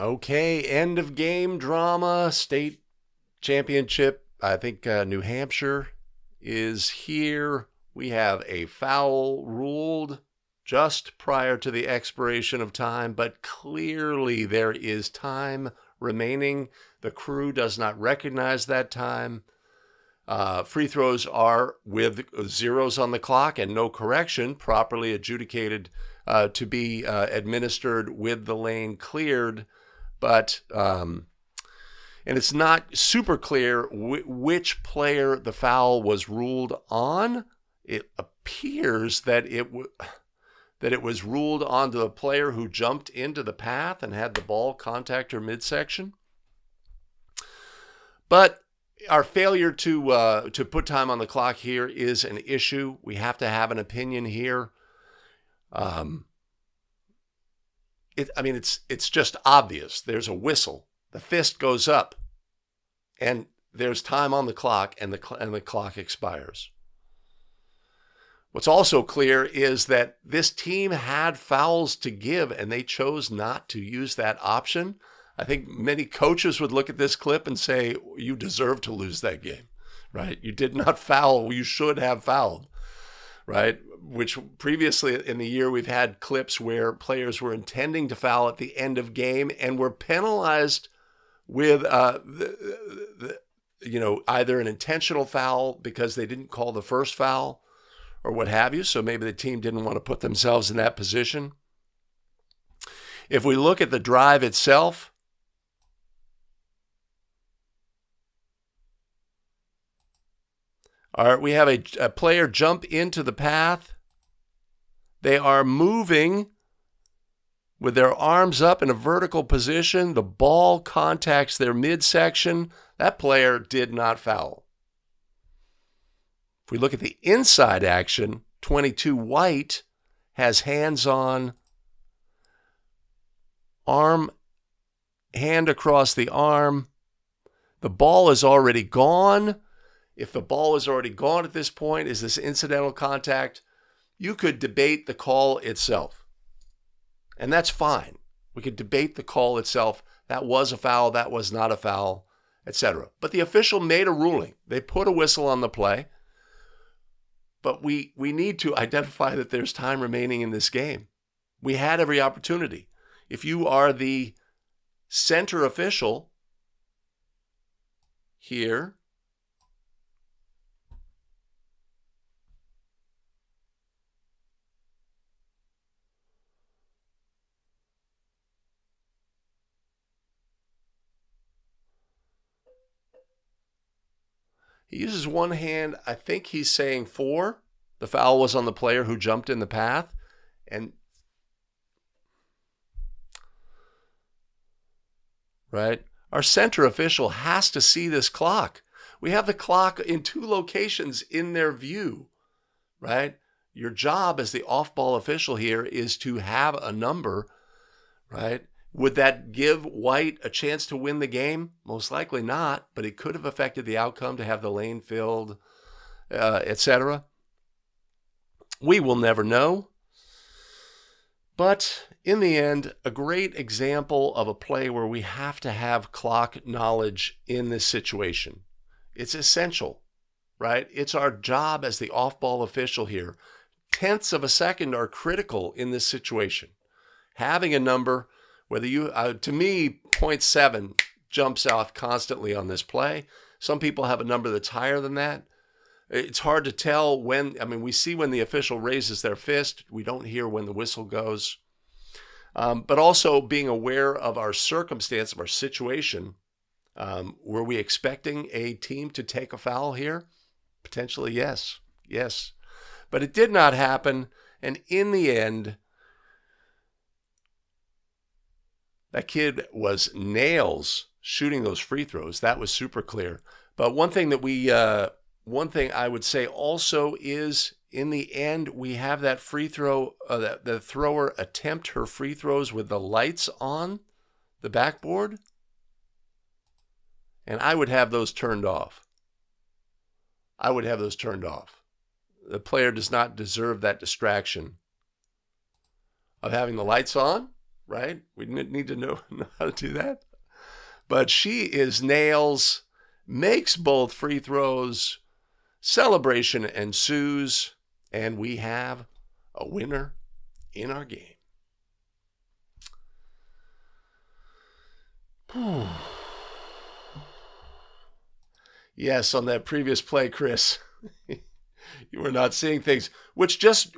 Okay, end of game drama, state championship. I think New Hampshire is here. We have a foul ruled just prior to the expiration of time, but clearly there is time remaining. The crew does not recognize that time. Free throws are with zeros on the clock and no correction, properly adjudicated to be administered with the lane cleared. But, and it's not super clear which player the foul was ruled on. It appears that that it was ruled onto the player who jumped into the path and had the ball contact her midsection. But our failure to put time on the clock here is an issue. We have to have an opinion here. It's just obvious. There's a whistle. The fist goes up, and there's time on the clock, and the clock expires. What's also clear is that this team had fouls to give, and they chose not to use that option. I think many coaches would look at this clip and say, you deserve to lose that game, right? You did not foul. You should have fouled, right? Which previously in the year we've had clips where players were intending to foul at the end of game and were penalized with either an intentional foul because they didn't call the first foul or what have you. So maybe the team didn't want to put themselves in that position. If we look at the drive itself, all right, we have a player jump into the path. They are moving with their arms up in a vertical position. The ball contacts their midsection. That player did not foul. If we look at the inside action, 22 White has hands on, hand across the arm. The ball is already gone. If the ball is already gone at this point, is this incidental contact? You could debate the call itself. And that's fine. We could debate the call itself. That was a foul, that was not a foul, etc. But the official made a ruling. They put a whistle on the play. But we need to identify that there's time remaining in this game. We had every opportunity. If you are the center official here, he uses one hand. I think he's saying 4. The foul was on the player who jumped in the path. And right, our center official has to see this clock. We have the clock in 2 locations in their view, right? Your job as the off-ball official here is to have a number, right? Would that give White a chance to win the game? Most likely not, but it could have affected the outcome to have the lane filled, etc. We will never know. But in the end, a great example of a play where we have to have clock knowledge in this situation. It's essential, right? It's our job as the off-ball official here. Tenths of a second are critical in this situation. Having a number, whether you, to me, 0.7 jumps off constantly on this play. Some people have a number that's higher than that. It's hard to tell when, we see when the official raises their fist. We don't hear when the whistle goes. But also being aware of our circumstance, of our situation. Were we expecting a team to take a foul here? Potentially, yes. Yes. But it did not happen. And in the end, that kid was nails shooting those free throws. That was super clear. But one thing I would say also is, in the end, we have that free throw, the thrower attempt her free throws with the lights on the backboard. And I would have those turned off. I would have those turned off. The player does not deserve that distraction of having the lights on, right? We need to know how to do that. But she is nails, makes both free throws, celebration ensues, and we have a winner in our game. Yes, on that previous play, Chris, you were not seeing things, which just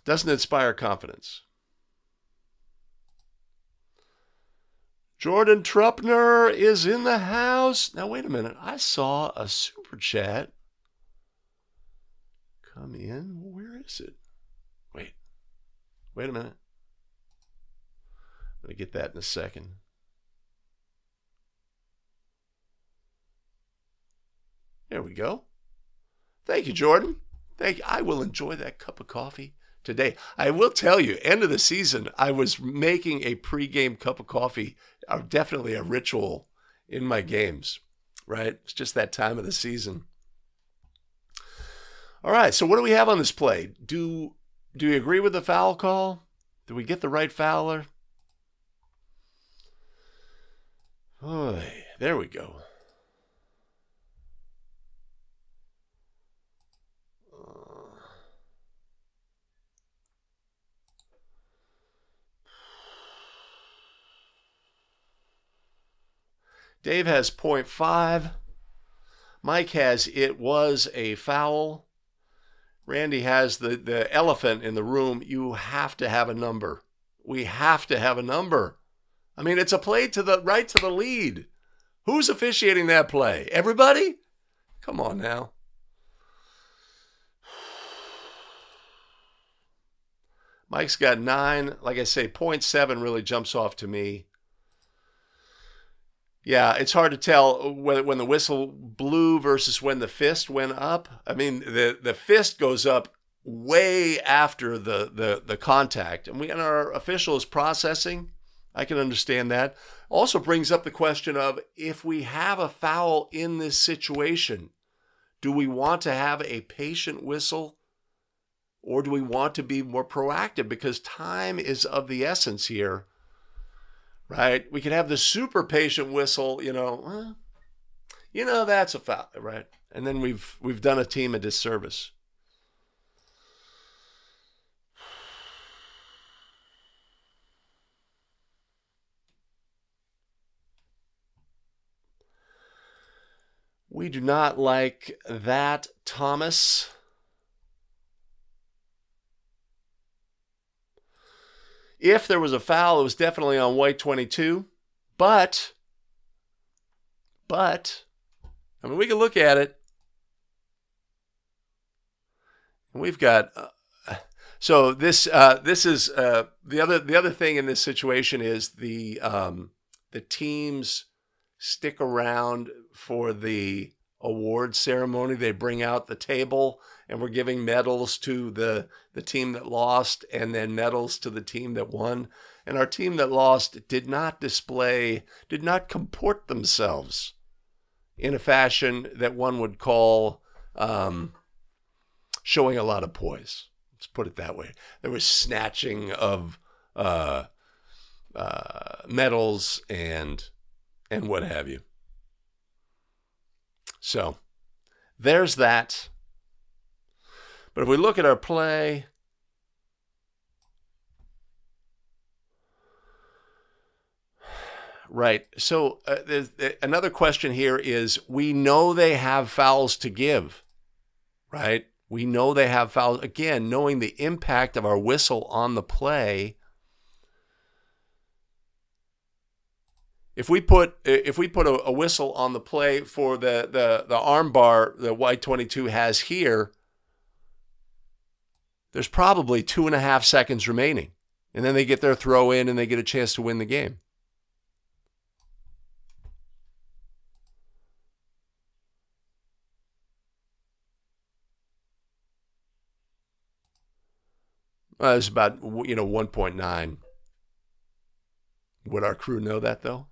doesn't inspire confidence. Jordan Trupner is in the house. Now, wait a minute. I saw a super chat come in. Where is it? Wait a minute. I'm going to get that in a second. There we go. Thank you, Jordan. Thank you. I will enjoy that cup of coffee today. I will tell you, end of the season, I was making a pregame cup of coffee, definitely a ritual in my games, right? It's just that time of the season. All right, so what do we have on this play? Do you agree with the foul call? Do we get the right fouler? Oh, there we go. Dave has 0.5. Mike has it was a foul. Randy has the elephant in the room. You have to have a number. We have to have a number. I mean, it's a play to the right to the lead. Who's officiating that play? Everybody? Come on now. Mike's got 9. Like I say, 0.7 really jumps off to me. Yeah, it's hard to tell when the whistle blew versus when the fist went up. I mean, the fist goes up way after the contact. And our official is processing. I can understand that. Also brings up the question of, if we have a foul in this situation, do we want to have a patient whistle, or do we want to be more proactive? Because time is of the essence here. Right? We could have the super patient whistle, that's a foul, right? And then we've done a team a disservice. We do not like that, Thomas. If there was a foul, it was definitely on white 22. But, I mean, we can look at it. We've got, so this is, the other thing in this situation is the teams stick around for the award ceremony. They bring out the table, and we're giving medals to the team that lost, and then medals to the team that won. And our team that lost did not comport themselves in a fashion that one would call showing a lot of poise. Let's put it that way. There was snatching of medals and what have you. So there's that. But if we look at our play, right. So another question here is, we know they have fouls to give, right? We know they have fouls. Again, knowing the impact of our whistle on the play. If we put a whistle on the play for the arm bar that white 22 has here, there's probably 2.5 seconds remaining. And then they get their throw in and they get a chance to win the game. It's about 1.9. Would our crew know that, though?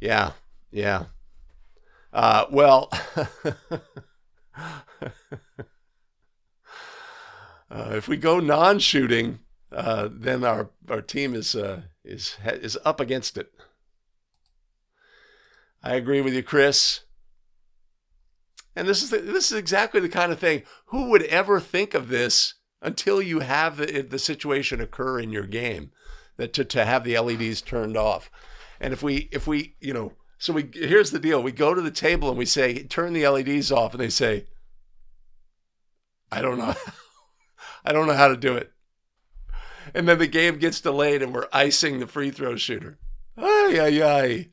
Yeah. Well, if we go non-shooting, then our team is up against it. I agree with you, Chris. And this is exactly the kind of thing. Who would ever think of this until you have the situation occur in your game, that to have the LEDs turned off? And if we here's the deal. We go to the table and we say, turn the LEDs off, and they say, I don't know. I don't know how to do it. And then the game gets delayed and we're icing the free throw shooter. Ay, ay, ay.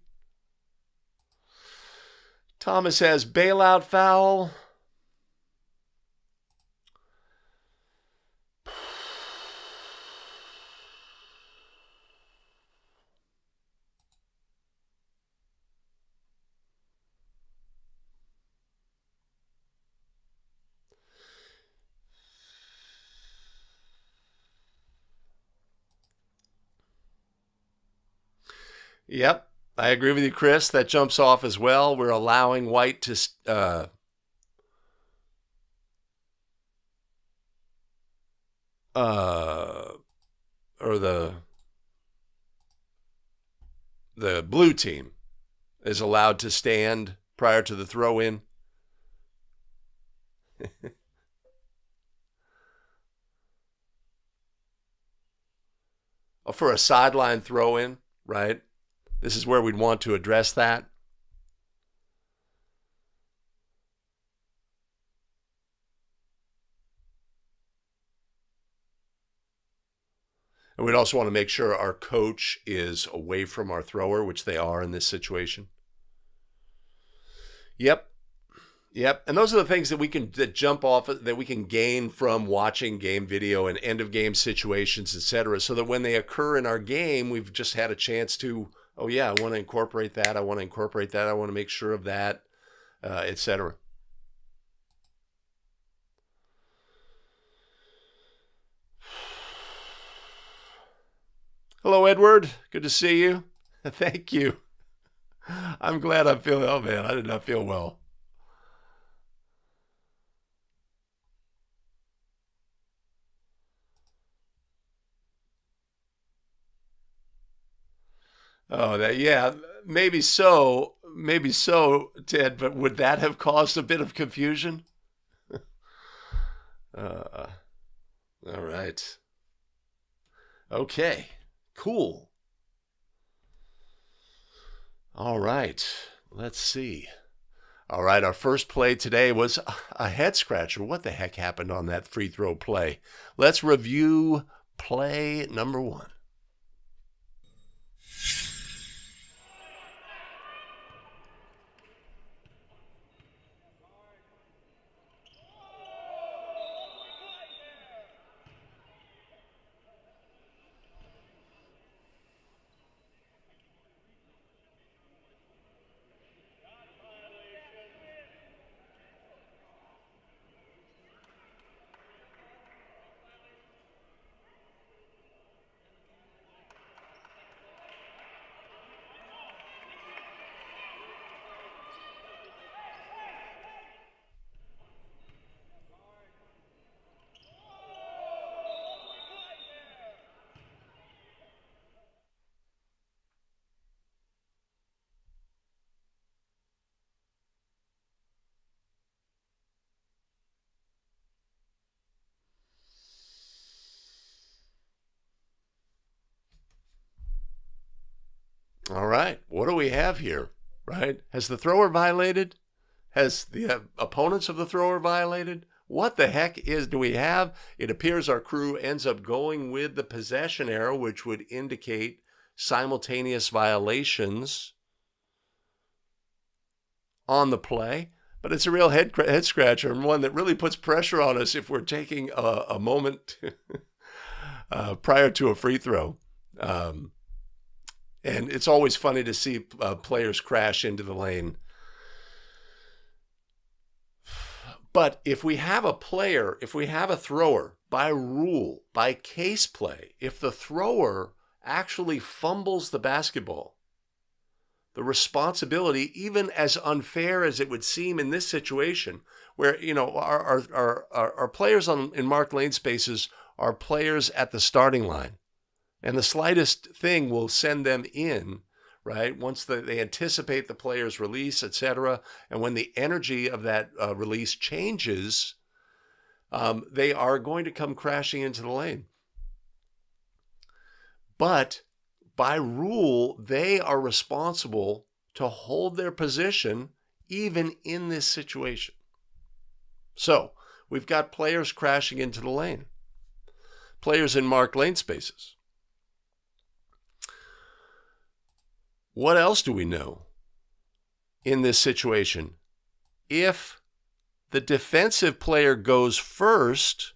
Thomas has bailout foul. Yep, I agree with you, Chris. That jumps off as well. We're allowing White to or the blue team is allowed to stand prior to the throw-in. For a sideline throw-in, right? This is where we'd want to address that. And we'd also want to make sure our coach is away from our thrower, which they are in this situation. Yep. And those are the things that we can jump off, that we can gain from watching game video and end of game situations, etc. So that when they occur in our game, we've just had a chance to, oh yeah, I want to incorporate that. I want to make sure of that, etc. Hello, Edward. Good to see you. Thank you. I'm glad I'm feeling, oh man, I did not feel well. Oh, yeah, maybe so, Ted, but would that have caused a bit of confusion? All right. Okay, cool. All right, let's see. All right, our first play today was a head scratcher. What the heck happened on that free throw play? Let's review play number 1. All right, what do we have here, right? Has the thrower violated? Has the opponents of the thrower violated? What the heck do we have? It appears our crew ends up going with the possession arrow, which would indicate simultaneous violations on the play. But it's a real head scratcher, and one that really puts pressure on us if we're taking a moment prior to a free throw. And it's always funny to see players crash into the lane. But if we have a thrower, by rule, by case play, if the thrower actually fumbles the basketball, the responsibility, even as unfair as it would seem in this situation, where, you know, our players in marked lane spaces are players at the starting line. And the slightest thing will send them in, right? Once they anticipate the player's release, etc. And when the energy of that release changes, they are going to come crashing into the lane. But by rule, they are responsible to hold their position even in this situation. So we've got players crashing into the lane. players in marked lane spaces. What else do we know in this situation? If the defensive player goes first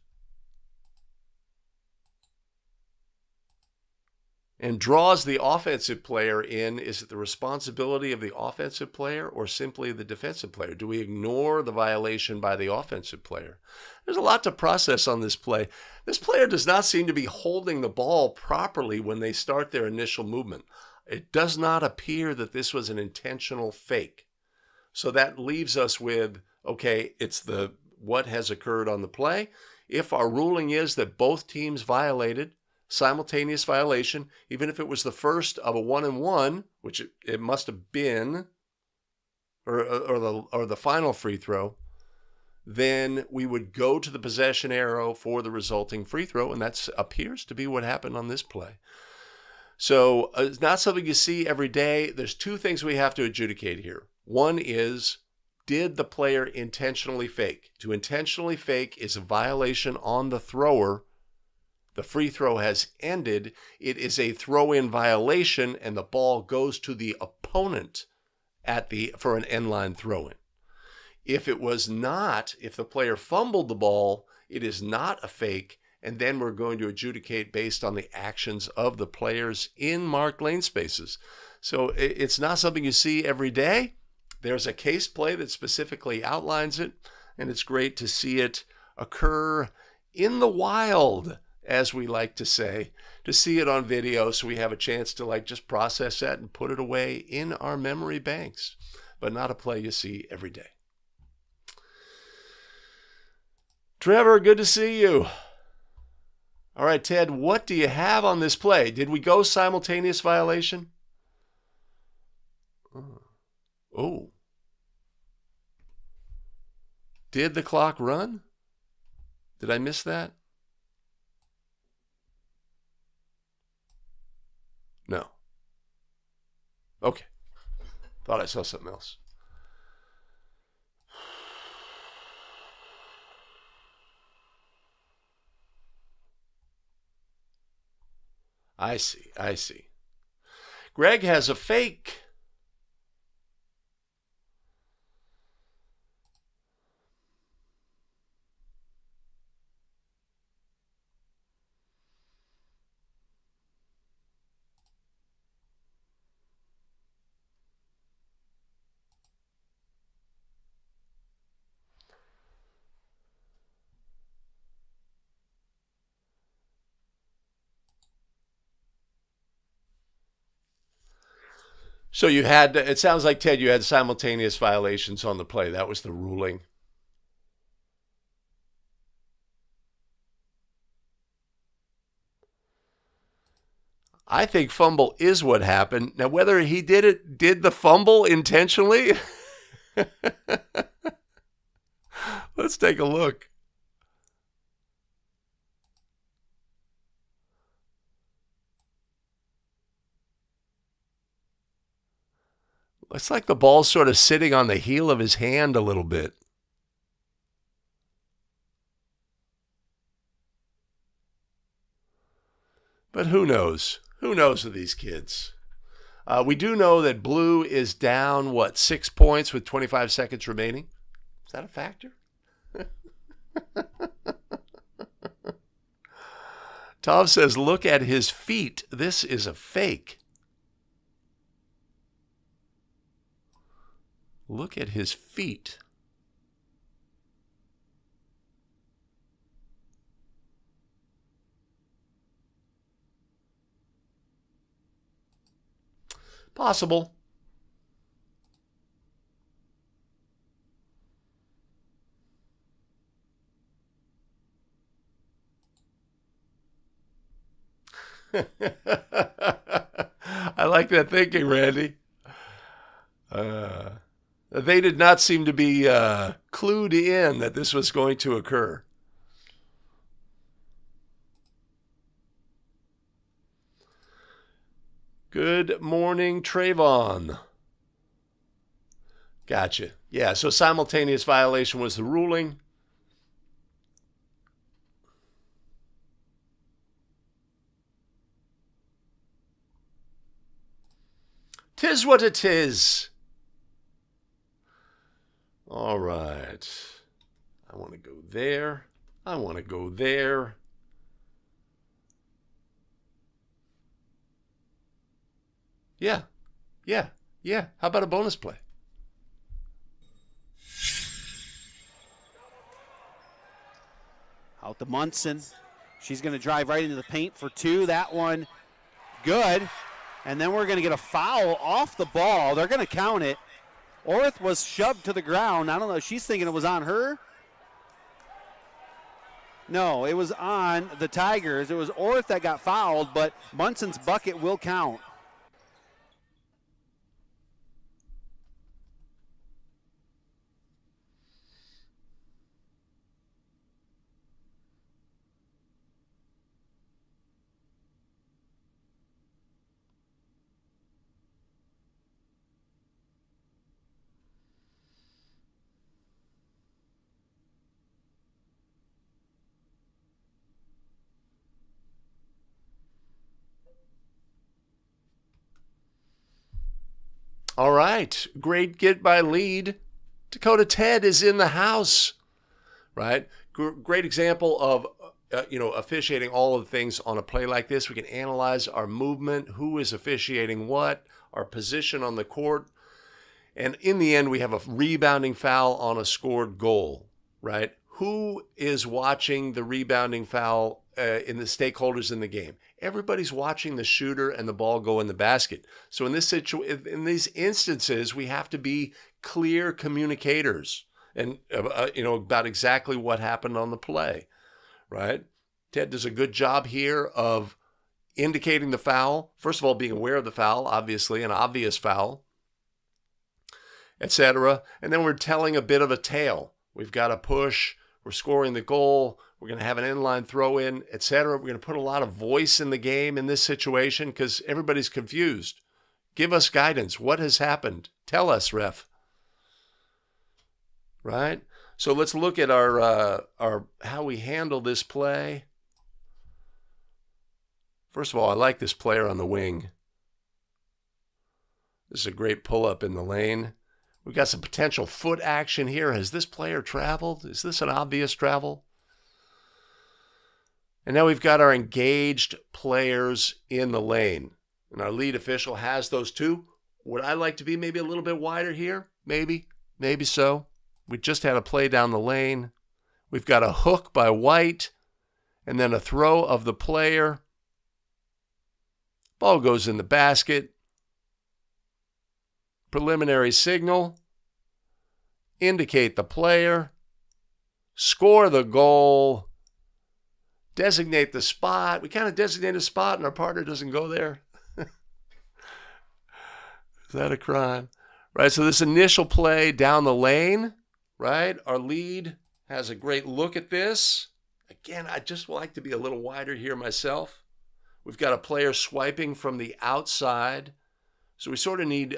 and draws the offensive player in, is it the responsibility of the offensive player or simply the defensive player? Do we ignore the violation by the offensive player? There's a lot to process on this play. This player does not seem to be holding the ball properly when they start their initial movement. It does not appear that this was an intentional fake. So that leaves us with, okay, it's what has occurred on the play. If our ruling is that both teams violated, simultaneous violation, even if it was the first of a 1-and-1, which it must have been, or the final free throw, then we would go to the possession arrow for the resulting free throw, and that appears to be what happened on this play. So it's not something you see every day. There's two things we have to adjudicate here. One is, did the player intentionally fake? To intentionally fake is a violation on the thrower. The free throw has ended. It is a throw-in violation, and the ball goes to the opponent for an end-line throw-in. If it was not, if the player fumbled the ball, it is not a fake, and then we're going to adjudicate based on the actions of the players in marked lane spaces. So it's not something you see every day. There's a case play that specifically outlines it, and it's great to see it occur in the wild, as we like to say, to see it on video so we have a chance to just process that and put it away in our memory banks, but not a play you see every day. Trevor, good to see you. All right, Ted, what do you have on this play? Did we go simultaneous violation? Oh. Did the clock run? Did I miss that? No. Okay. Thought I saw something else. I see. Greg has a fake. So you had, it sounds like, Ted, you had simultaneous violations on the play. That was the ruling. I think fumble is what happened. Now, whether he did the fumble intentionally? Let's take a look. Looks like the ball's sort of sitting on the heel of his hand a little bit. But who knows? Who knows with these kids? We do know that blue is down, 6 points with 25 seconds remaining? Is that a factor? Tom says, look at his feet. This is a fake. Look at his feet. Possible. I like that thinking, Randy. They did not seem to be clued in that this was going to occur. Good morning, Trayvon. Gotcha. Yeah, so simultaneous violation was the ruling. 'Tis what it is. All right. I want to go there. I want to go there. Yeah. Yeah. Yeah. How about a bonus play? Out to Munson. She's going to drive right into the paint for two. That one, good. And then we're going to get a foul off the ball. They're going to count it. Orth was shoved to the ground. I don't know. She's thinking it was on her. No, it was on the Tigers. It was Orth that got fouled, but Munson's bucket will count. All right. Great get by lead. Dakota Ted is in the house, right? Great example of, officiating all of the things on a play like this. We can analyze our movement, who is officiating what, our position on the court. And in the end, we have a rebounding foul on a scored goal, right? Who is watching the rebounding foul in the stakeholders in the game? Everybody's watching the shooter and the ball go in the basket. So in these instances, we have to be clear communicators and about exactly what happened on the play, right? Ted does a good job here of indicating the foul. First of all, being aware of the foul, obviously, an obvious foul, etc. And then we're telling a bit of a tale. We've got a push. We're scoring the goal. We're going to have an inline throw in, etc. We're going to put a lot of voice in the game in this situation because everybody's confused. Give us guidance. What has happened? Tell us, ref. Right? So let's look at our how we handle this play. First of all, I like this player on the wing. This is a great pull-up in the lane. We've got some potential foot action here. Has this player traveled? Is this an obvious travel? And now we've got our engaged players in the lane. And our lead official has those two. Would I like to be maybe a little bit wider here? Maybe. Maybe so. We just had a play down the lane. We've got a hook by White. And then a throw of the player. Ball goes in the basket. Preliminary signal. Indicate the player. Score the goal. Designate the spot. We kind of designate a spot and our partner doesn't go there. Is that a crime? Right, so this initial play down the lane, right? Our lead has a great look at this. Again, I just like to be a little wider here myself. We've got a player swiping from the outside. So we sort of need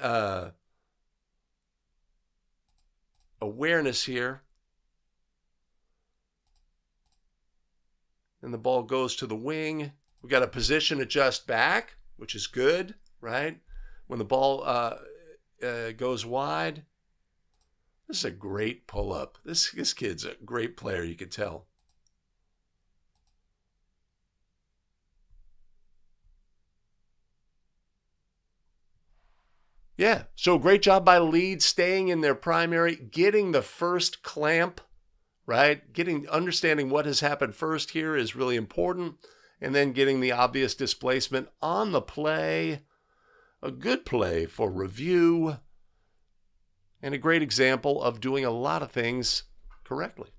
awareness here. And the ball goes to the wing. We've got a position adjust back, which is good, right? When the ball goes wide. This is a great pull-up. This kid's a great player, you could tell. Yeah, so great job by lead, staying in their primary, getting the first clamp, right? Understanding what has happened first here is really important, and then getting the obvious displacement on the play. A good play for review, and a great example of doing a lot of things correctly.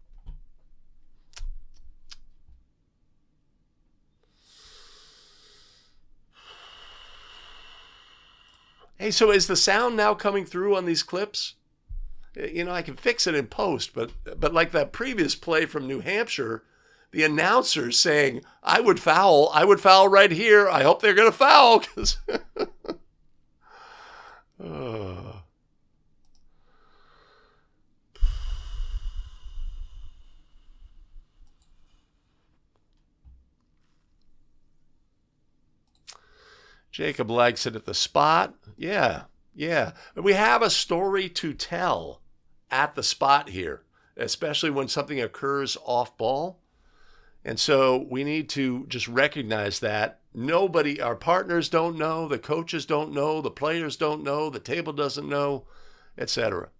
Hey, so is the sound now coming through on these clips? I can fix it in post, but like that previous play from New Hampshire, the announcer saying, I would foul right here. I hope they're going to foul. Jacob likes it at the spot. Yeah, Yeah, we have a story to tell at the spot here, especially when something occurs off ball. And so we need to just recognize that nobody, our partners don't know, the coaches don't know, the players don't know, the table doesn't know, etc.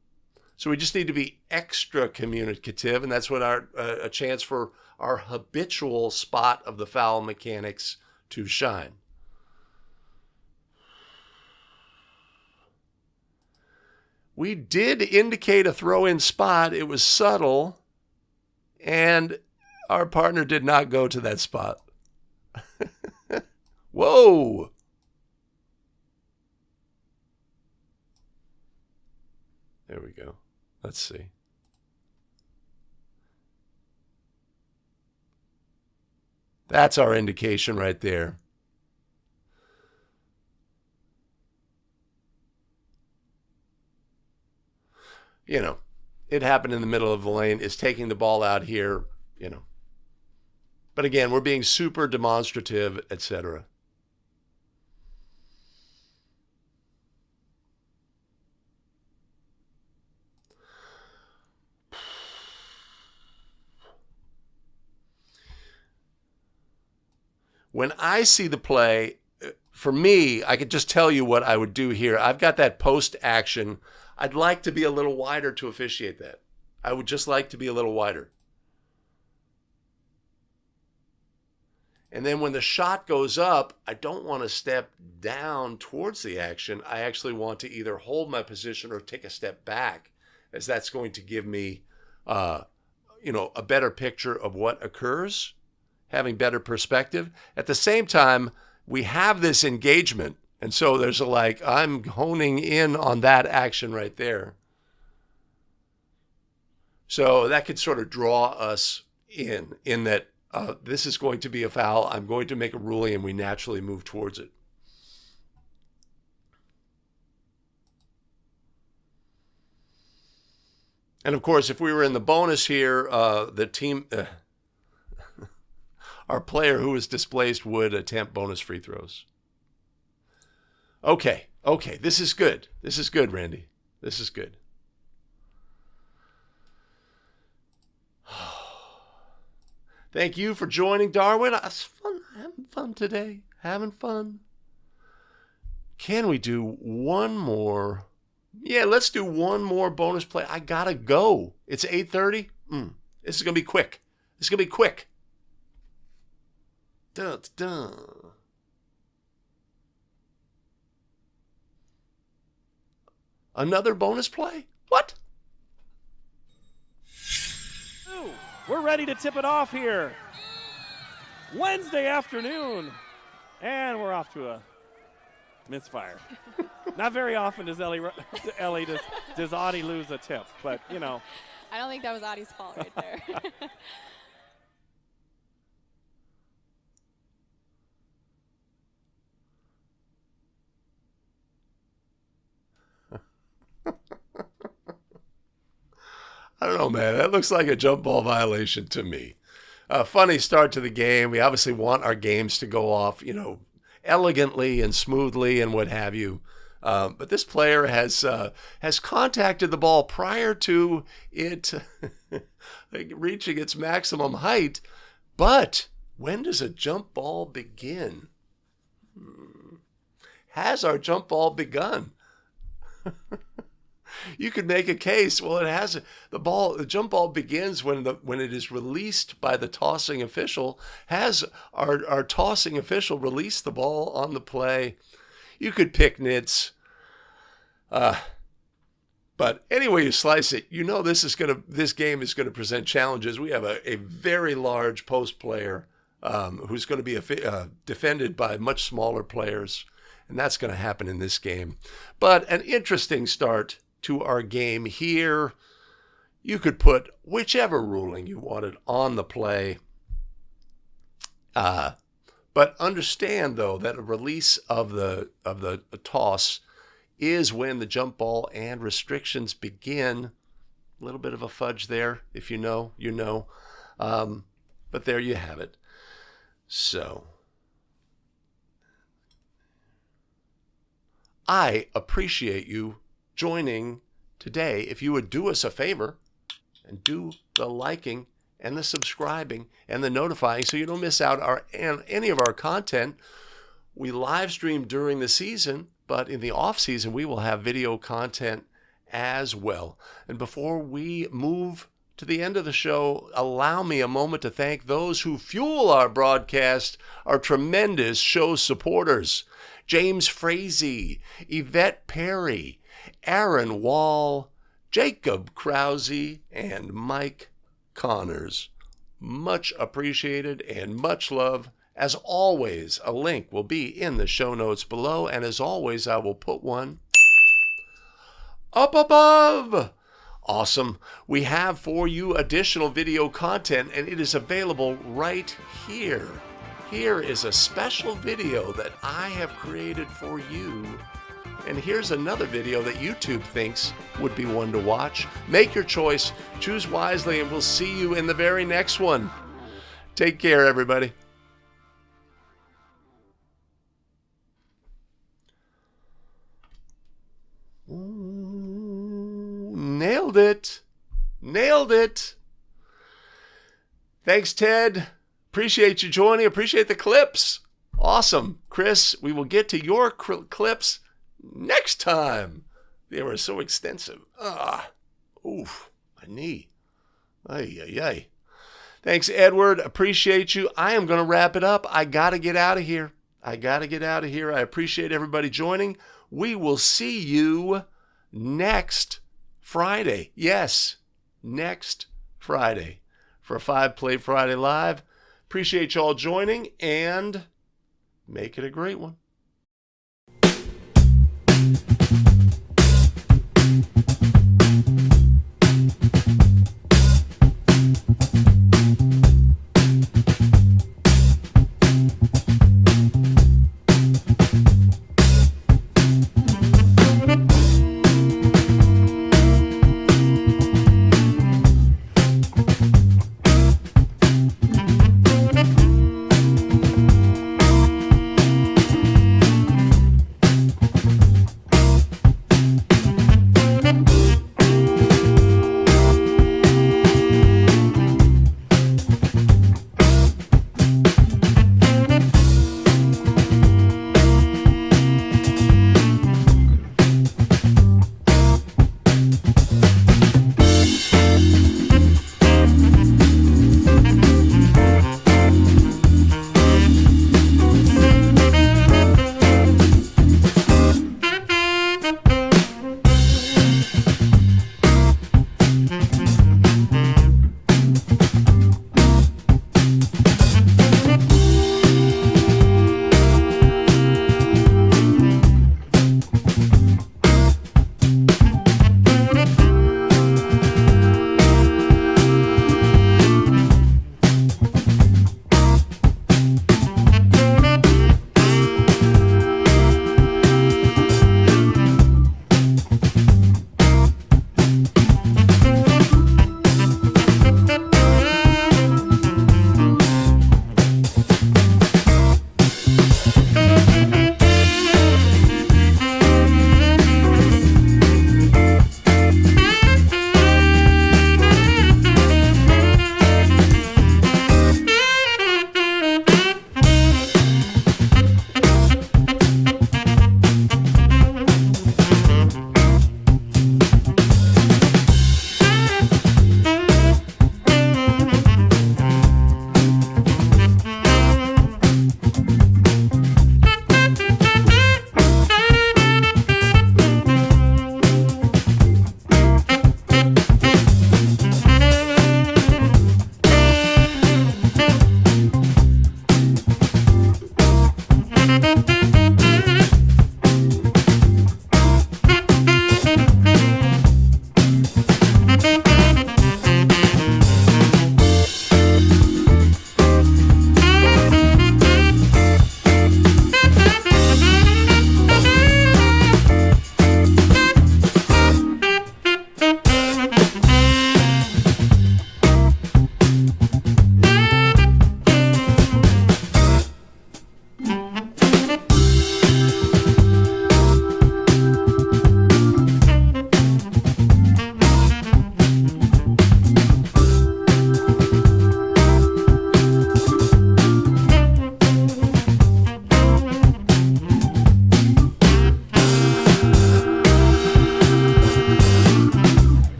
So we just need to be extra communicative, and that's what a chance for our habitual spot of the foul mechanics to shine. We did indicate a throw-in spot. It was subtle, and our partner did not go to that spot. Whoa! There we go. Let's see. That's our indication right there. You know, it happened in the middle of the lane. It's taking the ball out here, you know. But again, we're being super demonstrative, etc. When I see the play, for me, I could just tell you what I would do here. I've got that post action. I'd like to be a little wider to officiate that. I would just like to be a little wider. And then when the shot goes up, I don't want to step down towards the action. I actually want to either hold my position or take a step back, as that's going to give me, a better picture of what occurs, having better perspective. At the same time, we have this engagement. And so there's I'm honing in on that action right there. So that could sort of draw us in that this is going to be a foul. I'm going to make a ruling, and we naturally move towards it. And of course, if we were in the bonus here, the team, our player who was displaced would attempt bonus free throws. Okay. This is good. This is good, Randy. This is good. Thank you for joining, Darwin. It's fun. Having fun today. Having fun. Can we do one more? Yeah, let's do one more bonus play. I gotta go. It's 8:30. This is gonna be quick. It's gonna be quick. Dun, dun. Another bonus play? What? We're ready to tip it off here. Wednesday afternoon. And we're off to a misfire. Not very often does does Audie lose a tip, but you know. I don't think that was Audie's fault right there. I don't know, man. That looks like a jump ball violation to me. Funny start to the game. We obviously want our games to go off, elegantly and smoothly and what have you. But this player has contacted the ball prior to it reaching its maximum height. But when does a jump ball begin? Has our jump ball begun? You could make a case. Well, it has the jump ball begins when it is released by the tossing official. Has our tossing official released the ball on the play? You could pick nits. But anyway you slice it, this game is gonna present challenges. We have a very large post player who's going to be defended by much smaller players, and that's going to happen in this game. But an interesting start to our game here. You could put whichever ruling you wanted on the play. But understand, though, that a release of the toss is when the jump ball and restrictions begin. A little bit of a fudge there. If you know, you know. But there you have it. So I appreciate you joining today. If you would do us a favor and do the liking and the subscribing and the notifying so you don't miss out on any of our content. We live stream during the season, but in the off season, we will have video content as well. And before we move to the end of the show, allow me a moment to thank those who fuel our broadcast, our tremendous show supporters. James Frazee, Yvette Perry, Aaron Wall, Jacob Krause, and Mike Connors. Much appreciated and much love. As always, a link will be in the show notes below, and as always, I will put one up above. Awesome. We have for you additional video content, and it is available right here. Here is a special video that I have created for you. And here's another video that YouTube thinks would be one to watch. Make your choice, choose wisely, and we'll see you in the very next one. Take care, everybody. Ooh, nailed it. Nailed it. Thanks, Ted. Appreciate you joining. Appreciate the clips. Awesome. Chris, we will get to your clips next time. They were so extensive. Oof, my knee. Ay, ay, ay. Thanks, Edward. Appreciate you. I am going to wrap it up. I got to get out of here. I appreciate everybody joining. We will see you next Friday. Yes, next Friday for 5 Play Friday Live. Appreciate y'all joining, and make it a great one.